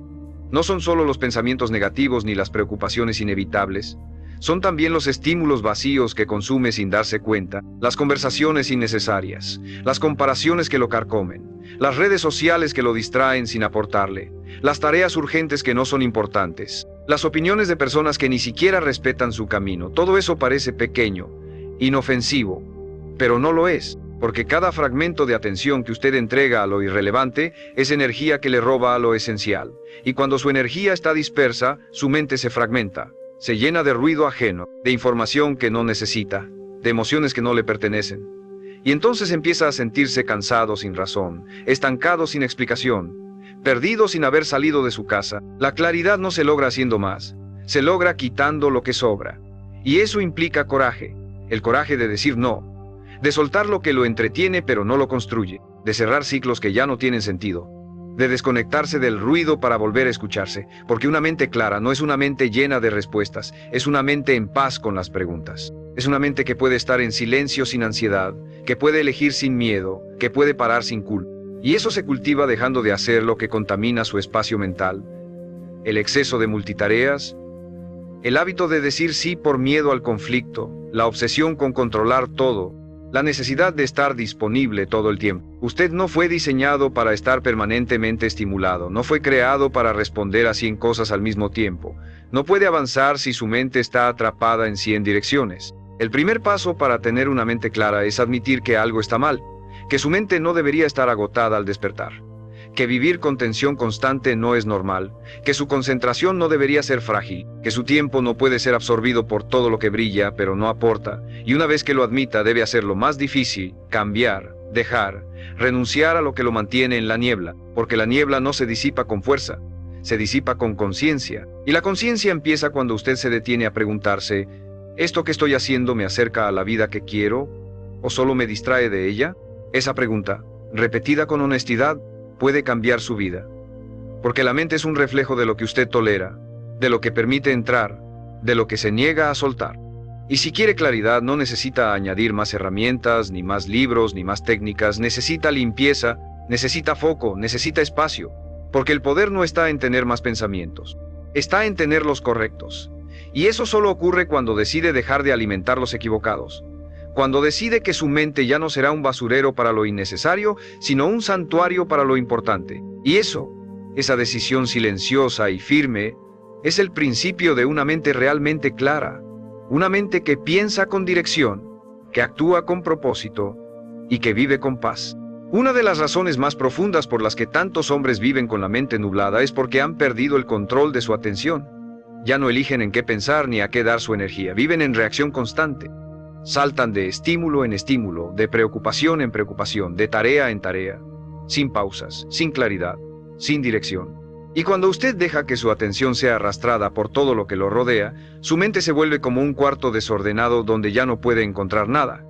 No son solo los pensamientos negativos ni las preocupaciones inevitables. Son también los estímulos vacíos que consume sin darse cuenta, las conversaciones innecesarias, las comparaciones que lo carcomen, las redes sociales que lo distraen sin aportarle, las tareas urgentes que no son importantes, las opiniones de personas que ni siquiera respetan su camino. Todo eso parece pequeño, inofensivo, pero no lo es, porque cada fragmento de atención que usted entrega a lo irrelevante es energía que le roba a lo esencial. Y cuando su energía está dispersa, su mente se fragmenta. Se llena de ruido ajeno, de información que no necesita, de emociones que no le pertenecen. Y entonces empieza a sentirse cansado sin razón, estancado sin explicación, perdido sin haber salido de su casa. La claridad no se logra haciendo más, se logra quitando lo que sobra. Y eso implica coraje, el coraje de decir no, de soltar lo que lo entretiene pero no lo construye, de cerrar ciclos que ya no tienen sentido, de desconectarse del ruido para volver a escucharse, porque una mente clara no es una mente llena de respuestas, es una mente en paz con las preguntas. Es una mente que puede estar en silencio sin ansiedad, que puede elegir sin miedo, que puede parar sin culpa. Y eso se cultiva dejando de hacer lo que contamina su espacio mental. El exceso de multitareas, el hábito de decir sí por miedo al conflicto, la obsesión con controlar todo, La necesidad de estar disponible todo el tiempo. Usted no fue diseñado para estar permanentemente estimulado, no fue creado para responder a 100 cosas al mismo tiempo. No puede avanzar si su mente está atrapada en 100 direcciones. El primer paso para tener una mente clara es admitir que algo está mal, que su mente no debería estar agotada al despertar, que vivir con tensión constante no es normal, que su concentración no debería ser frágil, que su tiempo no puede ser absorbido por todo lo que brilla pero no aporta, y una vez que lo admita debe hacerlo más difícil, cambiar, dejar, renunciar a lo que lo mantiene en la niebla, porque la niebla no se disipa con fuerza, se disipa con conciencia, y la conciencia empieza cuando usted se detiene a preguntarse, ¿esto que estoy haciendo me acerca a la vida que quiero o solo me distrae de ella? Esa pregunta, repetida con honestidad, puede cambiar su vida. Porque la mente es un reflejo de lo que usted tolera, de lo que permite entrar, de lo que se niega a soltar. Y si quiere claridad, no necesita añadir más herramientas, ni más libros, ni más técnicas, necesita limpieza, necesita foco, necesita espacio. Porque el poder no está en tener más pensamientos, está en tener los correctos. Y eso solo ocurre cuando decide dejar de alimentar los equivocados. Cuando decide que su mente ya no será un basurero para lo innecesario, sino un santuario para lo importante. Y esa decisión silenciosa y firme, es el principio de una mente realmente clara. Una mente que piensa con dirección, que actúa con propósito y que vive con paz. Una de las razones más profundas por las que tantos hombres viven con la mente nublada es porque han perdido el control de su atención. Ya no eligen en qué pensar ni a qué dar su energía, viven en reacción constante. Saltan de estímulo en estímulo, de preocupación en preocupación, de tarea en tarea, sin pausas, sin claridad, sin dirección. Y cuando usted deja que su atención sea arrastrada por todo lo que lo rodea, su mente se vuelve como un cuarto desordenado donde ya no puede encontrar nada,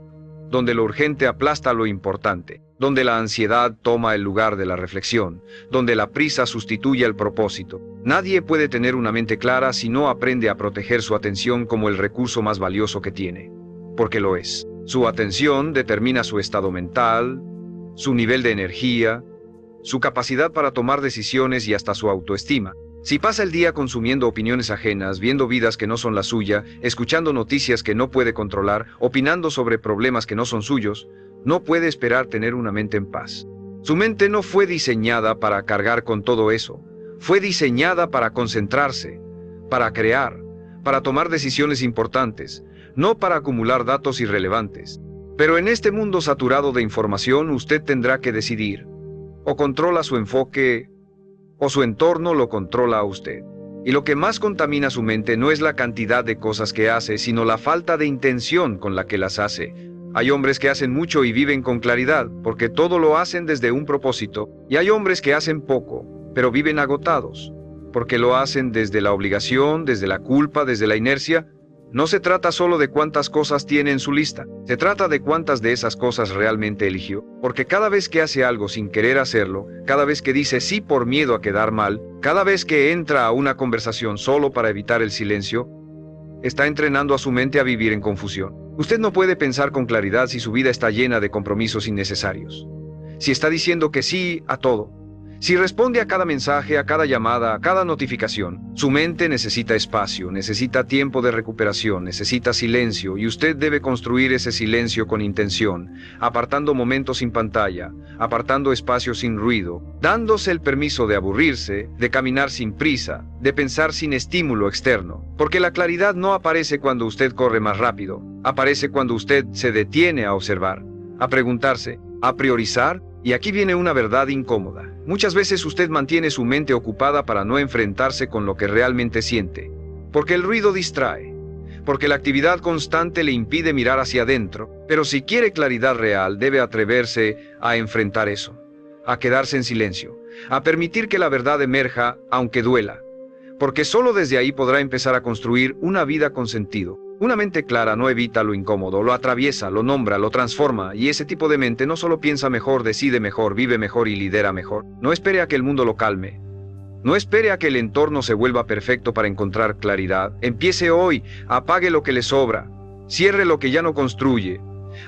donde lo urgente aplasta lo importante, donde la ansiedad toma el lugar de la reflexión, donde la prisa sustituye al propósito. Nadie puede tener una mente clara si no aprende a proteger su atención como el recurso más valioso que tiene. Porque lo es. Su atención determina su estado mental, su nivel de energía, su capacidad para tomar decisiones y hasta su autoestima. Si pasa el día consumiendo opiniones ajenas, viendo vidas que no son la suya, escuchando noticias que no puede controlar, opinando sobre problemas que no son suyos, no puede esperar tener una mente en paz. Su mente no fue diseñada para cargar con todo eso. Fue diseñada para concentrarse, para crear, para tomar decisiones importantes, no para acumular datos irrelevantes. Pero en este mundo saturado de información, usted tendrá que decidir. O controla su enfoque, o su entorno lo controla a usted. Y lo que más contamina su mente no es la cantidad de cosas que hace, sino la falta de intención con la que las hace. Hay hombres que hacen mucho y viven con claridad, porque todo lo hacen desde un propósito. Y hay hombres que hacen poco, pero viven agotados, porque lo hacen desde la obligación, desde la culpa, desde la inercia. No se trata solo de cuántas cosas tiene en su lista, se trata de cuántas de esas cosas realmente eligió, porque cada vez que hace algo sin querer hacerlo, cada vez que dice sí por miedo a quedar mal, cada vez que entra a una conversación solo para evitar el silencio, está entrenando a su mente a vivir en confusión. Usted no puede pensar con claridad si su vida está llena de compromisos innecesarios, si está diciendo que sí a todo, si responde a cada mensaje, a cada llamada, a cada notificación. Su mente necesita espacio, necesita tiempo de recuperación, necesita silencio, y usted debe construir ese silencio con intención, apartando momentos sin pantalla, apartando espacios sin ruido, dándose el permiso de aburrirse, de caminar sin prisa, de pensar sin estímulo externo. Porque la claridad no aparece cuando usted corre más rápido, aparece cuando usted se detiene a observar, a preguntarse, a priorizar. Y aquí viene una verdad incómoda. Muchas veces usted mantiene su mente ocupada para no enfrentarse con lo que realmente siente. Porque el ruido distrae. Porque la actividad constante le impide mirar hacia adentro. Pero si quiere claridad real, debe atreverse a enfrentar eso. A quedarse en silencio. A permitir que la verdad emerja, aunque duela. Porque solo desde ahí podrá empezar a construir una vida con sentido. Una mente clara no evita lo incómodo, lo atraviesa, lo nombra, lo transforma, y ese tipo de mente no solo piensa mejor, decide mejor, vive mejor y lidera mejor. No espere a que el mundo lo calme. No espere a que el entorno se vuelva perfecto para encontrar claridad. Empiece hoy, apague lo que le sobra, cierre lo que ya no construye,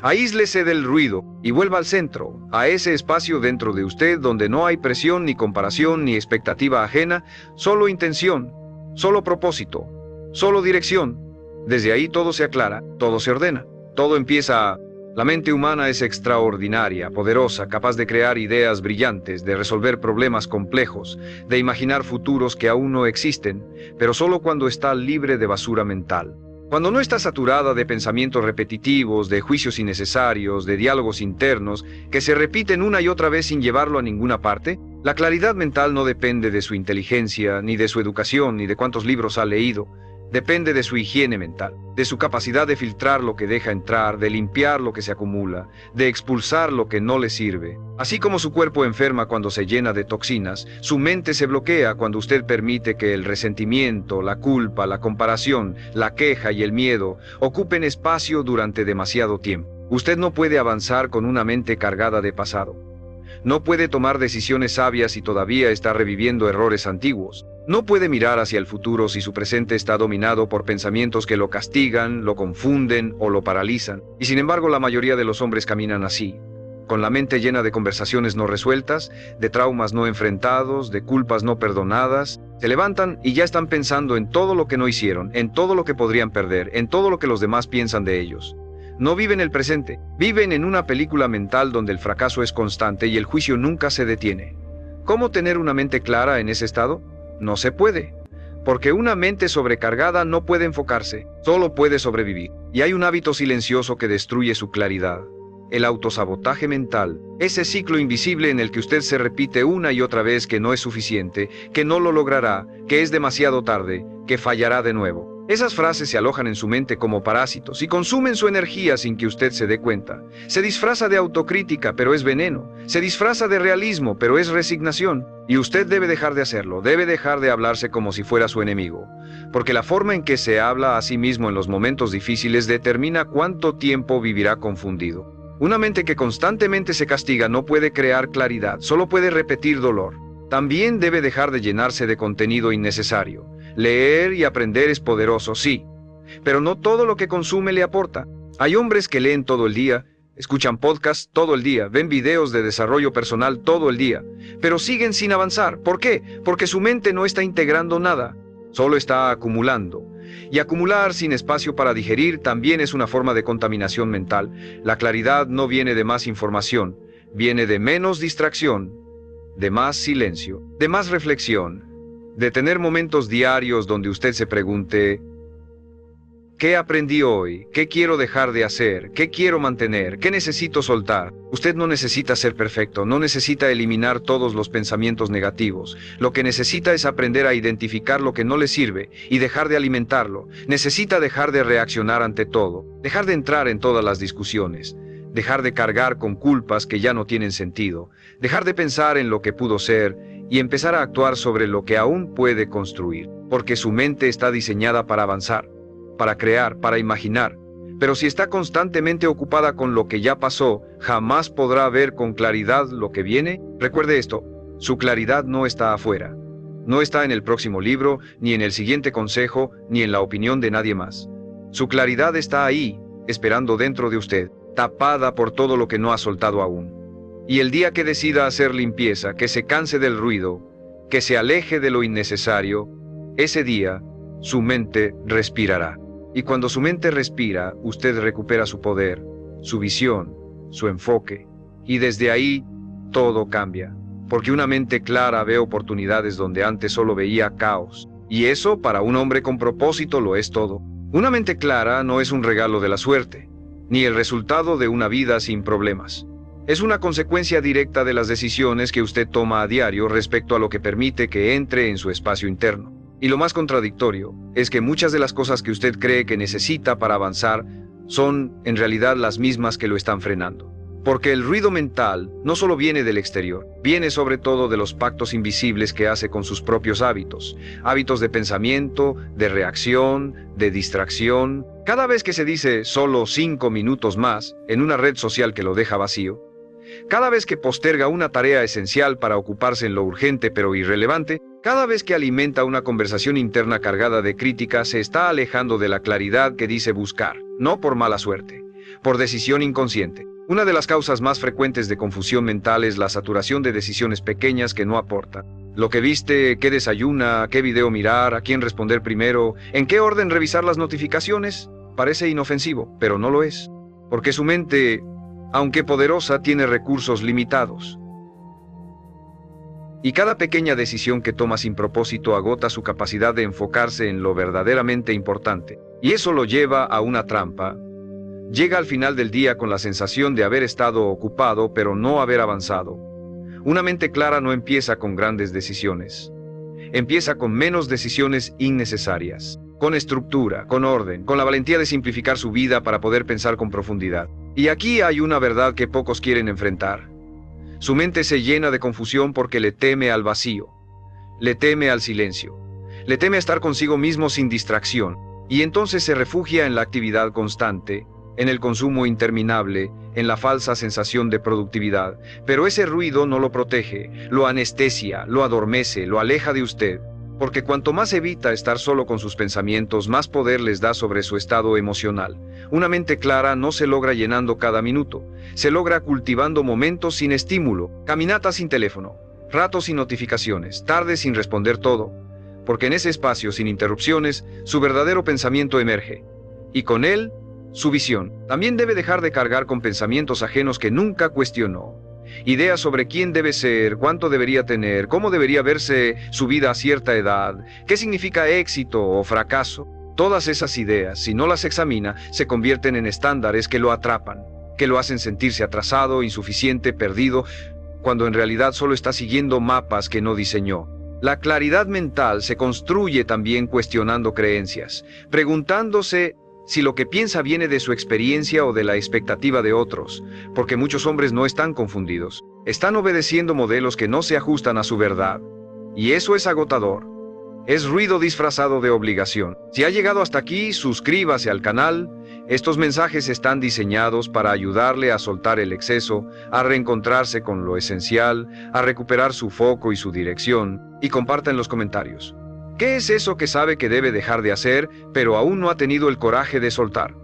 aíslese del ruido y vuelva al centro, a ese espacio dentro de usted donde no hay presión, ni comparación, ni expectativa ajena, solo intención, solo propósito, solo dirección. Desde ahí todo se aclara, todo se ordena, todo empieza La mente humana es extraordinaria, poderosa, capaz de crear ideas brillantes, de resolver problemas complejos, de imaginar futuros que aún no existen, pero solo cuando está libre de basura mental. Cuando no está saturada de pensamientos repetitivos, de juicios innecesarios, de diálogos internos, que se repiten una y otra vez sin llevarlo a ninguna parte, la claridad mental no depende de su inteligencia, ni de su educación, ni de cuántos libros ha leído. Depende de su higiene mental, de su capacidad de filtrar lo que deja entrar, de limpiar lo que se acumula, de expulsar lo que no le sirve. Así como su cuerpo enferma cuando se llena de toxinas, su mente se bloquea cuando usted permite que el resentimiento, la culpa, la comparación, la queja y el miedo ocupen espacio durante demasiado tiempo. Usted no puede avanzar con una mente cargada de pasado. No puede tomar decisiones sabias si todavía está reviviendo errores antiguos. No puede mirar hacia el futuro si su presente está dominado por pensamientos que lo castigan, lo confunden o lo paralizan. Y sin embargo, la mayoría de los hombres caminan así, con la mente llena de conversaciones no resueltas, de traumas no enfrentados, de culpas no perdonadas. Se levantan y ya están pensando en todo lo que no hicieron, en todo lo que podrían perder, en todo lo que los demás piensan de ellos. No viven el presente, viven en una película mental donde el fracaso es constante y el juicio nunca se detiene. ¿Cómo tener una mente clara en ese estado? No se puede, porque una mente sobrecargada no puede enfocarse, solo puede sobrevivir. Y hay un hábito silencioso que destruye su claridad: el autosabotaje mental, ese ciclo invisible en el que usted se repite una y otra vez que no es suficiente, que no lo logrará, que es demasiado tarde, que fallará de nuevo. Esas frases se alojan en su mente como parásitos y consumen su energía sin que usted se dé cuenta. Se disfraza de autocrítica, pero es veneno. Se disfraza de realismo, pero es resignación. Y usted debe dejar de hacerlo, debe dejar de hablarse como si fuera su enemigo. Porque la forma en que se habla a sí mismo en los momentos difíciles determina cuánto tiempo vivirá confundido. Una mente que constantemente se castiga no puede crear claridad, solo puede repetir dolor. También debe dejar de llenarse de contenido innecesario. Leer y aprender es poderoso, sí, pero no todo lo que consume le aporta. Hay hombres que leen todo el día, escuchan podcasts todo el día, ven videos de desarrollo personal todo el día, pero siguen sin avanzar. ¿Por qué? Porque su mente no está integrando nada, solo está acumulando. Y acumular sin espacio para digerir también es una forma de contaminación mental. La claridad no viene de más información, viene de menos distracción, de más silencio, de más reflexión, de tener momentos diarios donde usted se pregunte: ¿qué aprendí hoy? ¿Qué quiero dejar de hacer? ¿Qué quiero mantener? ¿Qué necesito soltar? Usted no necesita ser perfecto, no necesita eliminar todos los pensamientos negativos. Lo que necesita es aprender a identificar lo que no le sirve y dejar de alimentarlo. Necesita dejar de reaccionar ante todo, dejar de entrar en todas las discusiones, dejar de cargar con culpas que ya no tienen sentido, dejar de pensar en lo que pudo ser y empezar a actuar sobre lo que aún puede construir, porque su mente está diseñada para avanzar, para crear, para imaginar. Pero si está constantemente ocupada con lo que ya pasó, jamás podrá ver con claridad lo que viene. Recuerde esto: su claridad no está afuera, no está en el próximo libro, ni en el siguiente consejo, ni en la opinión de nadie más. Su claridad está ahí, esperando dentro de usted, tapada por todo lo que no ha soltado aún. Y el día que decida hacer limpieza, que se canse del ruido, que se aleje de lo innecesario, ese día su mente respirará. Y cuando su mente respira, usted recupera su poder, su visión, su enfoque. Y desde ahí todo cambia. Porque una mente clara ve oportunidades donde antes solo veía caos. Y eso, para un hombre con propósito, lo es todo. Una mente clara no es un regalo de la suerte, ni el resultado de una vida sin problemas. Es una consecuencia directa de las decisiones que usted toma a diario respecto a lo que permite que entre en su espacio interno. Y lo más contradictorio es que muchas de las cosas que usted cree que necesita para avanzar son en realidad las mismas que lo están frenando. Porque el ruido mental no solo viene del exterior, viene sobre todo de los pactos invisibles que hace con sus propios hábitos. Hábitos de pensamiento, de reacción, de distracción. Cada vez que se dice solo 5 minutos más en una red social que lo deja vacío, cada vez que posterga una tarea esencial para ocuparse en lo urgente pero irrelevante, cada vez que alimenta una conversación interna cargada de crítica, se está alejando de la claridad que dice buscar, no por mala suerte, por decisión inconsciente. Una de las causas más frecuentes de confusión mental es la saturación de decisiones pequeñas que no aportan. Lo que viste, qué desayuna, qué video mirar, a quién responder primero, en qué orden revisar las notificaciones, parece inofensivo, pero no lo es. porque su mente, aunque poderosa, tiene recursos limitados. Y cada pequeña decisión que toma sin propósito agota su capacidad de enfocarse en lo verdaderamente importante. Y eso lo lleva a una trampa. Llega al final del día con la sensación de haber estado ocupado pero no haber avanzado. Una mente clara no empieza con grandes decisiones. Empieza con menos decisiones innecesarias, con estructura, con orden, con la valentía de simplificar su vida para poder pensar con profundidad. Y aquí hay una verdad que pocos quieren enfrentar. Su mente se llena de confusión porque le teme al vacío, le teme al silencio, le teme a estar consigo mismo sin distracción, y entonces se refugia en la actividad constante, en el consumo interminable, en la falsa sensación de productividad. Pero ese ruido no lo protege, lo anestesia, lo adormece, lo aleja de usted, porque cuanto más evita estar solo con sus pensamientos, más poder les da sobre su estado emocional. Una mente clara no se logra llenando cada minuto, se logra cultivando momentos sin estímulo, caminatas sin teléfono, ratos sin notificaciones, tardes sin responder todo, porque en ese espacio sin interrupciones, su verdadero pensamiento emerge, y con él, su visión. También debe dejar de cargar con pensamientos ajenos que nunca cuestionó. Ideas sobre quién debe ser, cuánto debería tener, cómo debería verse su vida a cierta edad, qué significa éxito o fracaso. Todas esas ideas, si no las examina, se convierten en estándares que lo atrapan, que lo hacen sentirse atrasado, insuficiente, perdido, cuando en realidad solo está siguiendo mapas que no diseñó. La claridad mental se construye también cuestionando creencias, preguntándose si lo que piensa viene de su experiencia o de la expectativa de otros, porque muchos hombres no están confundidos, están obedeciendo modelos que no se ajustan a su verdad. Y eso es agotador. Es ruido disfrazado de obligación. Si ha llegado hasta aquí, suscríbase al canal. Estos mensajes están diseñados para ayudarle a soltar el exceso, a reencontrarse con lo esencial, a recuperar su foco y su dirección, y comparta en los comentarios. ¿Qué es eso que sabe que debe dejar de hacer, pero aún no ha tenido el coraje de soltar?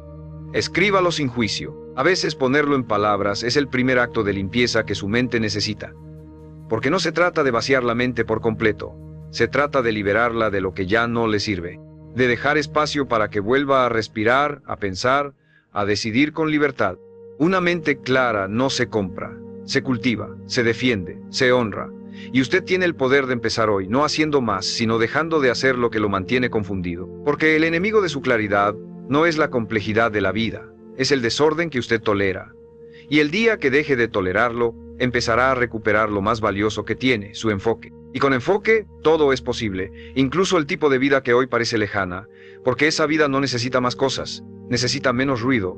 Escríbalo sin juicio. A veces ponerlo en palabras es el primer acto de limpieza que su mente necesita. Porque no se trata de vaciar la mente por completo. Se trata de liberarla de lo que ya no le sirve. De dejar espacio para que vuelva a respirar, a pensar, a decidir con libertad. Una mente clara no se compra. Se cultiva, se defiende, se honra. Y usted tiene el poder de empezar hoy, no haciendo más, sino dejando de hacer lo que lo mantiene confundido. Porque el enemigo de su claridad no es la complejidad de la vida, es el desorden que usted tolera. Y el día que deje de tolerarlo, empezará a recuperar lo más valioso que tiene, su enfoque. Y con enfoque, todo es posible, incluso el tipo de vida que hoy parece lejana, porque esa vida no necesita más cosas, necesita menos ruido,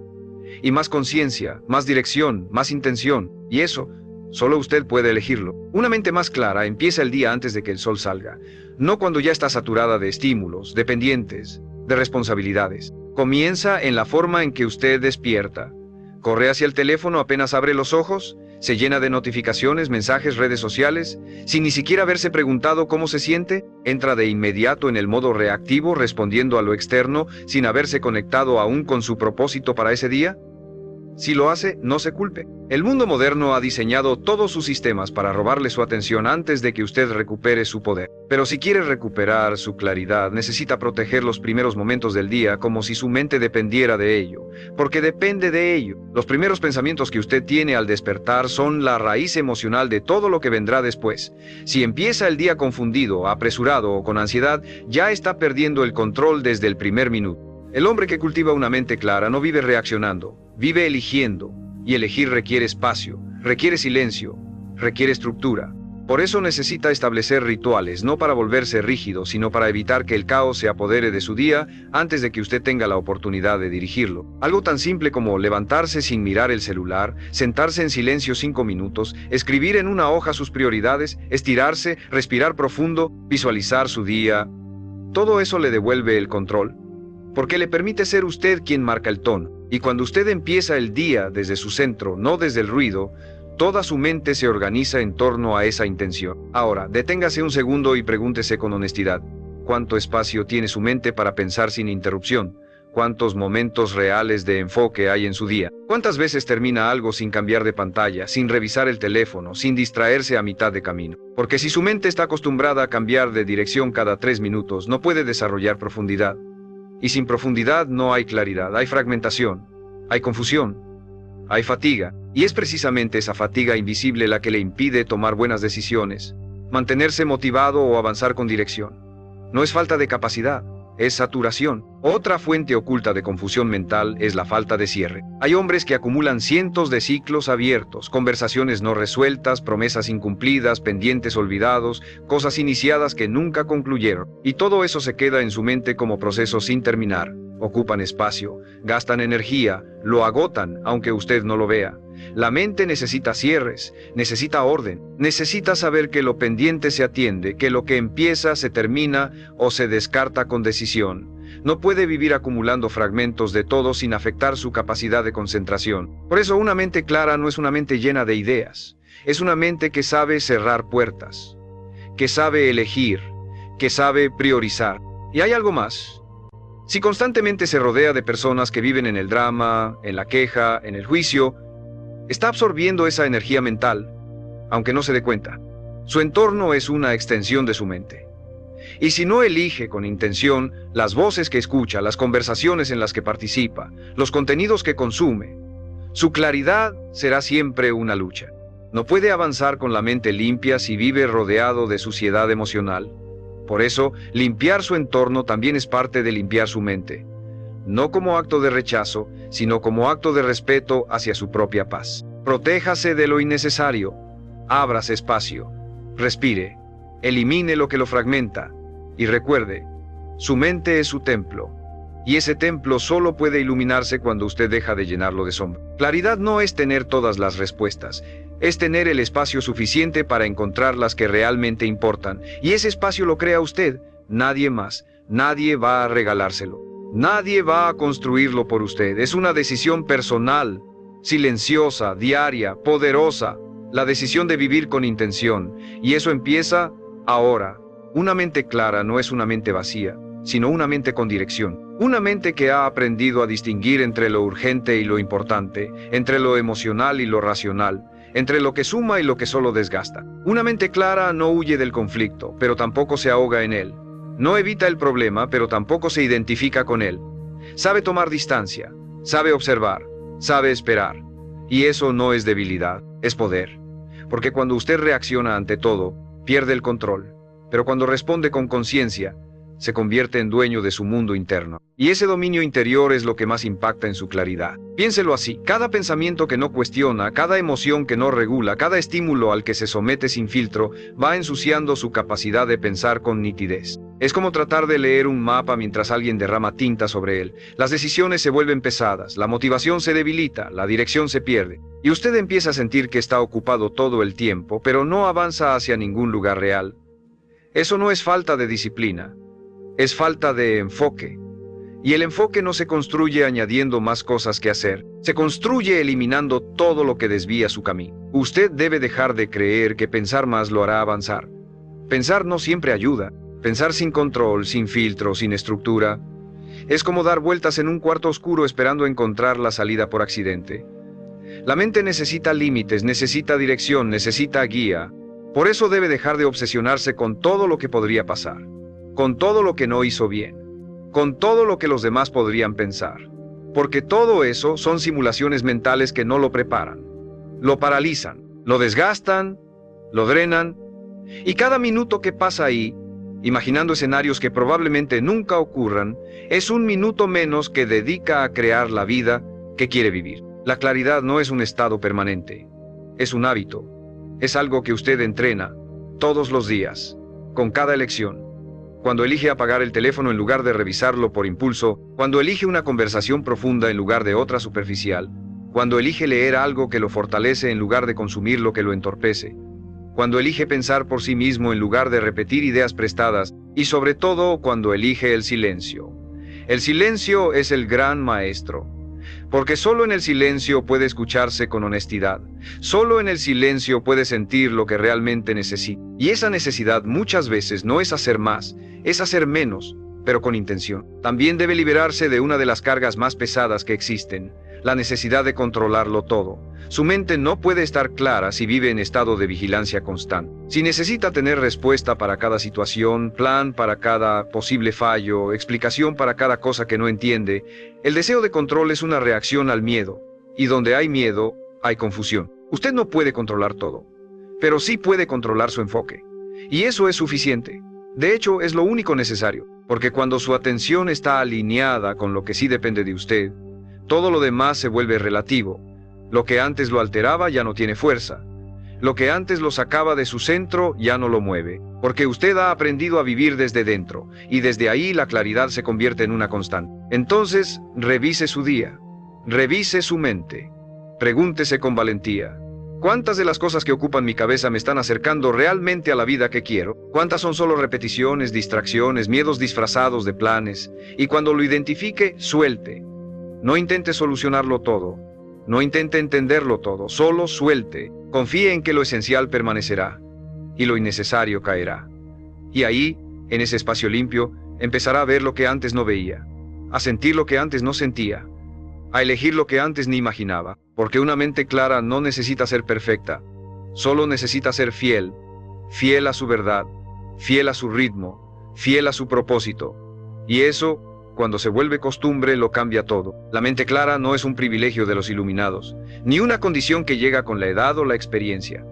y más conciencia, más dirección, más intención, y eso, solo usted puede elegirlo. Una mente más clara empieza el día antes de que el sol salga, no cuando ya está saturada de estímulos, de pendientes, de responsabilidades. Comienza en la forma en que usted despierta. Corre hacia el teléfono apenas abre los ojos, se llena de notificaciones, mensajes, redes sociales, sin ni siquiera haberse preguntado cómo se siente, entra de inmediato en el modo reactivo respondiendo a lo externo sin haberse conectado aún con su propósito para ese día. Si lo hace, no se culpe. El mundo moderno ha diseñado todos sus sistemas para robarle su atención antes de que usted recupere su poder. Pero si quiere recuperar su claridad, necesita proteger los primeros momentos del día como si su mente dependiera de ello, porque depende de ello. Los primeros pensamientos que usted tiene al despertar son la raíz emocional de todo lo que vendrá después. Si empieza el día confundido, apresurado o con ansiedad, ya está perdiendo el control desde el primer minuto. El hombre que cultiva una mente clara no vive reaccionando, vive eligiendo, y elegir requiere espacio, requiere silencio, requiere estructura. Por eso necesita establecer rituales, no para volverse rígido, sino para evitar que el caos se apodere de su día antes de que usted tenga la oportunidad de dirigirlo. Algo tan simple como levantarse sin mirar el celular, sentarse en silencio 5 minutos, escribir en una hoja sus prioridades, estirarse, respirar profundo, visualizar su día. Todo eso le devuelve el control, porque le permite ser usted quien marca el tono. Y cuando usted empieza el día desde su centro, no desde el ruido, toda su mente se organiza en torno a esa intención. Ahora, deténgase un segundo y pregúntese con honestidad, ¿cuánto espacio tiene su mente para pensar sin interrupción? ¿Cuántos momentos reales de enfoque hay en su día? ¿Cuántas veces termina algo sin cambiar de pantalla, sin revisar el teléfono, sin distraerse a mitad de camino? Porque si su mente está acostumbrada a cambiar de dirección cada 3 minutos, no puede desarrollar profundidad. Y sin profundidad no hay claridad, hay fragmentación, hay confusión, Hay fatiga, y es precisamente esa fatiga invisible la que le impide tomar buenas decisiones, mantenerse motivado o avanzar con dirección. No es falta de capacidad, es saturación. Otra fuente oculta de confusión mental es la falta de cierre. Hay hombres que acumulan cientos de ciclos abiertos, conversaciones no resueltas, promesas incumplidas, pendientes olvidados, cosas iniciadas que nunca concluyeron. Y todo eso se queda en su mente como procesos sin terminar. Ocupan espacio, gastan energía, lo agotan, aunque usted no lo vea. La mente necesita cierres, necesita orden, necesita saber que lo pendiente se atiende, que lo que empieza se termina o se descarta con decisión. No puede vivir acumulando fragmentos de todo sin afectar su capacidad de concentración. Por eso una mente clara no es una mente llena de ideas, es una mente que sabe cerrar puertas, que sabe elegir, que sabe priorizar. Y hay algo más. Si constantemente se rodea de personas que viven en el drama, en la queja, en el juicio, está absorbiendo esa energía mental, aunque no se dé cuenta. Su entorno es una extensión de su mente. Y si no elige con intención las voces que escucha, las conversaciones en las que participa, los contenidos que consume, su claridad será siempre una lucha. No puede avanzar con la mente limpia si vive rodeado de suciedad emocional. Por eso, limpiar su entorno también es parte de limpiar su mente. No como acto de rechazo, sino como acto de respeto hacia su propia paz. Protéjase de lo innecesario, ábrase espacio, respire, elimine lo que lo fragmenta y recuerde, su mente es su templo, y ese templo solo puede iluminarse cuando usted deja de llenarlo de sombra. Claridad no es tener todas las respuestas, es tener el espacio suficiente para encontrar las que realmente importan, y ese espacio lo crea usted, nadie más, nadie va a regalárselo. Nadie va a construirlo por usted. Es una decisión personal, silenciosa, diaria, poderosa. La decisión de vivir con intención. Y eso empieza ahora. Una mente clara no es una mente vacía, sino una mente con dirección. Una mente que ha aprendido a distinguir entre lo urgente y lo importante, entre lo emocional y lo racional, entre lo que suma y lo que solo desgasta. Una mente clara no huye del conflicto, pero tampoco se ahoga en él. No evita el problema, pero tampoco se identifica con él. Sabe tomar distancia, sabe observar, sabe esperar. Y eso no es debilidad, es poder. Porque cuando usted reacciona ante todo, pierde el control. Pero cuando responde con conciencia, se convierte en dueño de su mundo interno. Y ese dominio interior es lo que más impacta en su claridad. Piénselo así, cada pensamiento que no cuestiona, cada emoción que no regula, cada estímulo al que se somete sin filtro, va ensuciando su capacidad de pensar con nitidez. Es como tratar de leer un mapa mientras alguien derrama tinta sobre él. Las decisiones se vuelven pesadas, la motivación se debilita, la dirección se pierde. Y usted empieza a sentir que está ocupado todo el tiempo, pero no avanza hacia ningún lugar real. Eso no es falta de disciplina. Es falta de enfoque. Y el enfoque no se construye añadiendo más cosas que hacer. Se construye eliminando todo lo que desvía su camino. Usted debe dejar de creer que pensar más lo hará avanzar. Pensar no siempre ayuda. Pensar sin control, sin filtro, sin estructura, es como dar vueltas en un cuarto oscuro esperando encontrar la salida por accidente. La mente necesita límites, necesita dirección, necesita guía. Por eso debe dejar de obsesionarse con todo lo que podría pasar. Con todo lo que no hizo bien, con todo lo que los demás podrían pensar, porque todo eso son simulaciones mentales que no lo preparan, lo paralizan, lo desgastan, lo drenan, y cada minuto que pasa ahí, imaginando escenarios que probablemente nunca ocurran, es un minuto menos que dedica a crear la vida que quiere vivir. La claridad no es un estado permanente, es un hábito, es algo que usted entrena todos los días, con cada elección. Cuando elige apagar el teléfono en lugar de revisarlo por impulso, cuando elige una conversación profunda en lugar de otra superficial, cuando elige leer algo que lo fortalece en lugar de consumir lo que lo entorpece, cuando elige pensar por sí mismo en lugar de repetir ideas prestadas, y sobre todo cuando elige el silencio. El silencio es el gran maestro, porque solo en el silencio puede escucharse con honestidad, solo en el silencio puede sentir lo que realmente necesita. Y esa necesidad muchas veces no es hacer más, es hacer menos, pero con intención. También debe liberarse de una de las cargas más pesadas que existen, la necesidad de controlarlo todo. Su mente no puede estar clara si vive en estado de vigilancia constante. Si necesita tener respuesta para cada situación, plan para cada posible fallo, explicación para cada cosa que no entiende, el deseo de control es una reacción al miedo, Y donde hay miedo, hay confusión. Usted no puede controlar todo, pero sí puede controlar su enfoque. Y eso es suficiente. De hecho, es lo único necesario, porque cuando su atención está alineada con lo que sí depende de usted, todo lo demás se vuelve relativo. Lo que antes lo alteraba ya no tiene fuerza. Lo que antes lo sacaba de su centro ya no lo mueve, porque usted ha aprendido a vivir desde dentro, y desde ahí la claridad se convierte en una constante. Entonces, revise su día, revise su mente, pregúntese con valentía: ¿cuántas de las cosas que ocupan mi cabeza me están acercando realmente a la vida que quiero? ¿Cuántas son solo repeticiones, distracciones, miedos disfrazados de planes? Y cuando lo identifique, suelte. No intente solucionarlo todo. No intente entenderlo todo, solo suelte. Confíe en que lo esencial permanecerá y lo innecesario caerá. Y ahí, en ese espacio limpio, empezará a ver lo que antes no veía, a sentir lo que antes no sentía, a elegir lo que antes ni imaginaba, porque una mente clara no necesita ser perfecta, solo necesita ser fiel, fiel a su verdad, fiel a su ritmo, fiel a su propósito. Y eso, cuando se vuelve costumbre, lo cambia todo. La mente clara no es un privilegio de los iluminados, ni una condición que llega con la edad o la experiencia.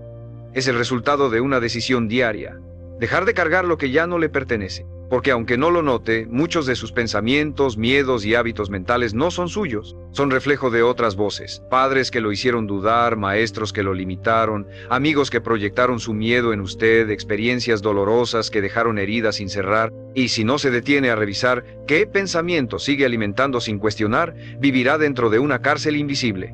Es el resultado de una decisión diaria: dejar de cargar lo que ya no le pertenece, porque aunque no lo note, muchos de sus pensamientos, miedos y hábitos mentales no son suyos, son reflejo de otras voces: padres que lo hicieron dudar, maestros que lo limitaron, amigos que proyectaron su miedo en usted, experiencias dolorosas que dejaron heridas sin cerrar. Y si no se detiene a revisar qué pensamiento sigue alimentando sin cuestionar, vivirá dentro de una cárcel invisible,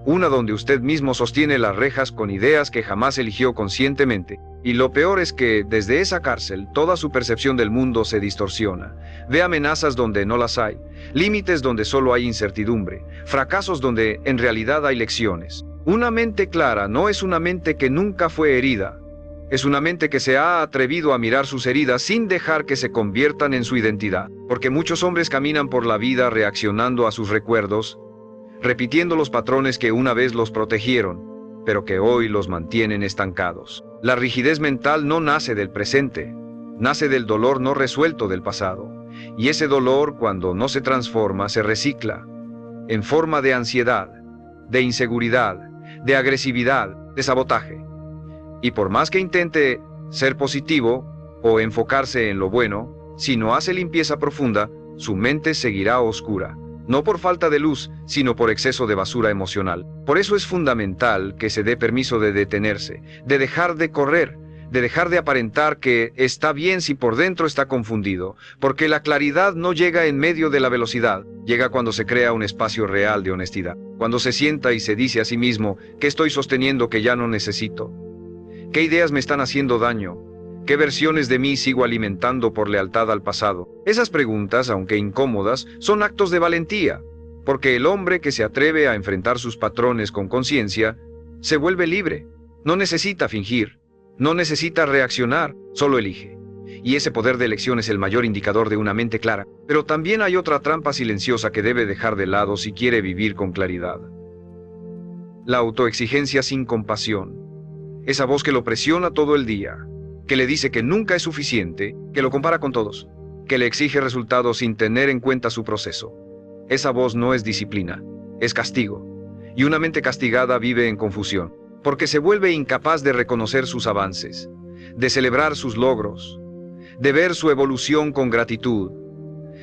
una donde usted mismo sostiene las rejas con ideas que jamás eligió conscientemente. Y lo peor es que, desde esa cárcel, toda su percepción del mundo se distorsiona. Ve amenazas donde no las hay, límites donde solo hay incertidumbre, fracasos donde en realidad hay lecciones. Una mente clara no es una mente que nunca fue herida. Es una mente que se ha atrevido a mirar sus heridas sin dejar que se conviertan en su identidad. Porque muchos hombres caminan por la vida reaccionando a sus recuerdos, repitiendo los patrones que una vez los protegieron, pero que hoy los mantienen estancados. La rigidez mental no nace del presente, nace del dolor no resuelto del pasado. Y ese dolor, cuando no se transforma, se recicla en forma de ansiedad, de inseguridad, de agresividad, de sabotaje. Y por más que intente ser positivo o enfocarse en lo bueno, si no hace limpieza profunda, su mente seguirá oscura. No por falta de luz, sino por exceso de basura emocional. Por eso es fundamental que se dé permiso de detenerse, de dejar de correr, de dejar de aparentar que está bien si por dentro está confundido, porque la claridad no llega en medio de la velocidad, llega cuando se crea un espacio real de honestidad, cuando se sienta y se dice a sí mismo: ¿qué estoy sosteniendo que ya no necesito? ¿Qué ideas me están haciendo daño? ¿Qué versiones de mí sigo alimentando por lealtad al pasado? Esas preguntas, aunque incómodas, son actos de valentía, porque el hombre que se atreve a enfrentar sus patrones con conciencia, se vuelve libre. No necesita fingir, no necesita reaccionar, solo elige. Y ese poder de elección es el mayor indicador de una mente clara. Pero también hay otra trampa silenciosa que debe dejar de lado si quiere vivir con claridad: la autoexigencia sin compasión. Esa voz que lo presiona todo el día, que le dice que nunca es suficiente, que lo compara con todos, que le exige resultados sin tener en cuenta su proceso. Esa voz no es disciplina, es castigo. Y una mente castigada vive en confusión, porque se vuelve incapaz de reconocer sus avances, de celebrar sus logros, de ver su evolución con gratitud.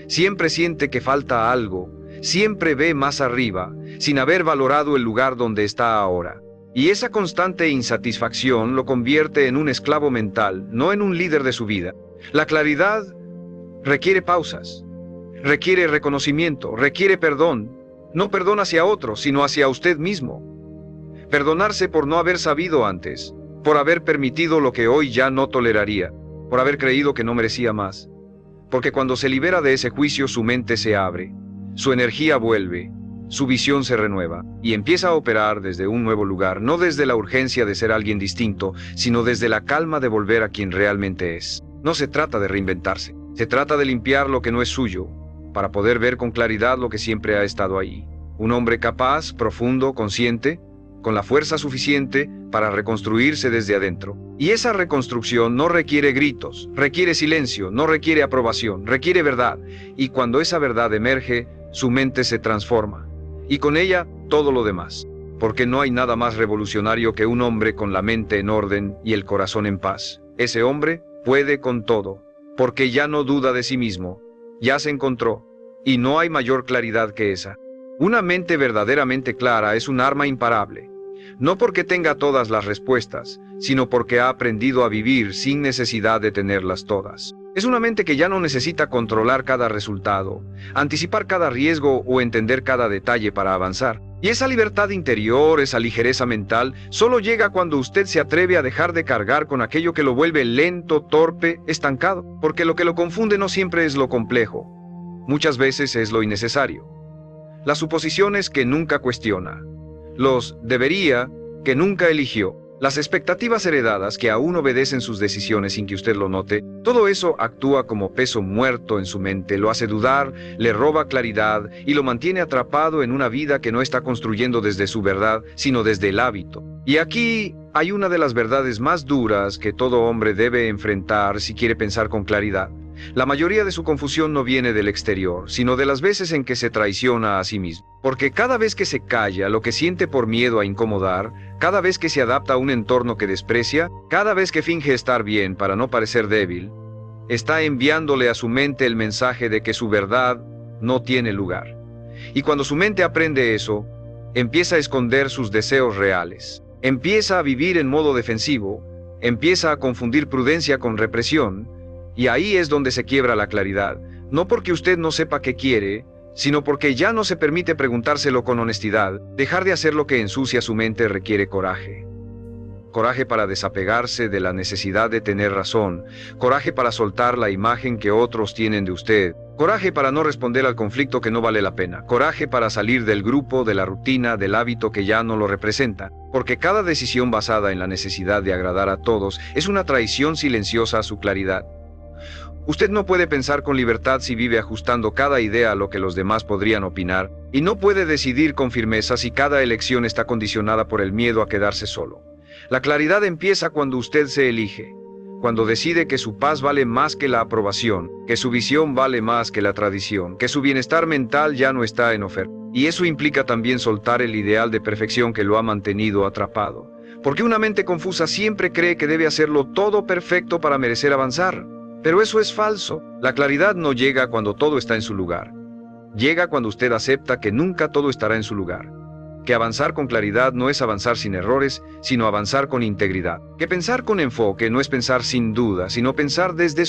Siempre siente que falta algo, siempre ve más arriba, sin haber valorado el lugar donde está ahora. Y esa constante insatisfacción lo convierte en un esclavo mental, no en un líder de su vida. La claridad requiere pausas, requiere reconocimiento, requiere perdón. No perdón hacia otros, sino hacia usted mismo. Perdonarse por no haber sabido antes, por haber permitido lo que hoy ya no toleraría, por haber creído que no merecía más. Porque cuando se libera de ese juicio, su mente se abre, su energía vuelve, su visión se renueva y empieza a operar desde un nuevo lugar, no desde la urgencia de ser alguien distinto, sino desde la calma de volver a quien realmente es. No se trata de reinventarse, se trata de limpiar lo que no es suyo, para poder ver con claridad lo que siempre ha estado ahí. Un hombre capaz, profundo, consciente, con la fuerza suficiente para reconstruirse desde adentro. Y esa reconstrucción no requiere gritos, requiere silencio, no requiere aprobación, requiere verdad. Y cuando esa verdad emerge, su mente se transforma. Y con ella, todo lo demás. Porque no hay nada más revolucionario que un hombre con la mente en orden y el corazón en paz. Ese hombre puede con todo, porque ya no duda de sí mismo, ya se encontró, y no hay mayor claridad que esa. Una mente verdaderamente clara es un arma imparable, no porque tenga todas las respuestas, sino porque ha aprendido a vivir sin necesidad de tenerlas todas. Es una mente que ya no necesita controlar cada resultado, anticipar cada riesgo o entender cada detalle para avanzar. Y esa libertad interior, esa ligereza mental, solo llega cuando usted se atreve a dejar de cargar con aquello que lo vuelve lento, torpe, estancado. Porque lo que lo confunde no siempre es lo complejo, muchas veces es lo innecesario. Las suposiciones que nunca cuestiona, los debería que nunca eligió, las expectativas heredadas que aún obedecen sus decisiones sin que usted lo note, todo eso actúa como peso muerto en su mente, lo hace dudar, le roba claridad y lo mantiene atrapado en una vida que no está construyendo desde su verdad, sino desde el hábito. Y aquí hay una de las verdades más duras que todo hombre debe enfrentar si quiere pensar con claridad. La mayoría de su confusión no viene del exterior, sino de las veces en que se traiciona a sí mismo. Porque cada vez que se calla lo que siente por miedo a incomodar, cada vez que se adapta a un entorno que desprecia, cada vez que finge estar bien para no parecer débil, está enviándole a su mente el mensaje de que su verdad no tiene lugar. Y cuando su mente aprende eso, empieza a esconder sus deseos reales, empieza a vivir en modo defensivo, empieza a confundir prudencia con represión, y ahí es donde se quiebra la claridad, no porque usted no sepa qué quiere, sino porque ya no se permite preguntárselo con honestidad. Dejar de hacer lo que ensucia su mente requiere coraje. Coraje para desapegarse de la necesidad de tener razón, coraje para soltar la imagen que otros tienen de usted, coraje para no responder al conflicto que no vale la pena, coraje para salir del grupo, de la rutina, del hábito que ya no lo representa, porque cada decisión basada en la necesidad de agradar a todos es una traición silenciosa a su claridad. Usted no puede pensar con libertad si vive ajustando cada idea a lo que los demás podrían opinar, y no puede decidir con firmeza si cada elección está condicionada por el miedo a quedarse solo. La claridad empieza cuando usted se elige, cuando decide que su paz vale más que la aprobación, que su visión vale más que la tradición, que su bienestar mental ya no está en oferta. Y eso implica también soltar el ideal de perfección que lo ha mantenido atrapado. Porque una mente confusa siempre cree que debe hacerlo todo perfecto para merecer avanzar. Pero eso es falso. La claridad no llega cuando todo está en su lugar. Llega cuando usted acepta que nunca todo estará en su lugar. Que avanzar con claridad no es avanzar sin errores, sino avanzar con integridad. Que pensar con enfoque no es pensar sin duda, sino pensar desde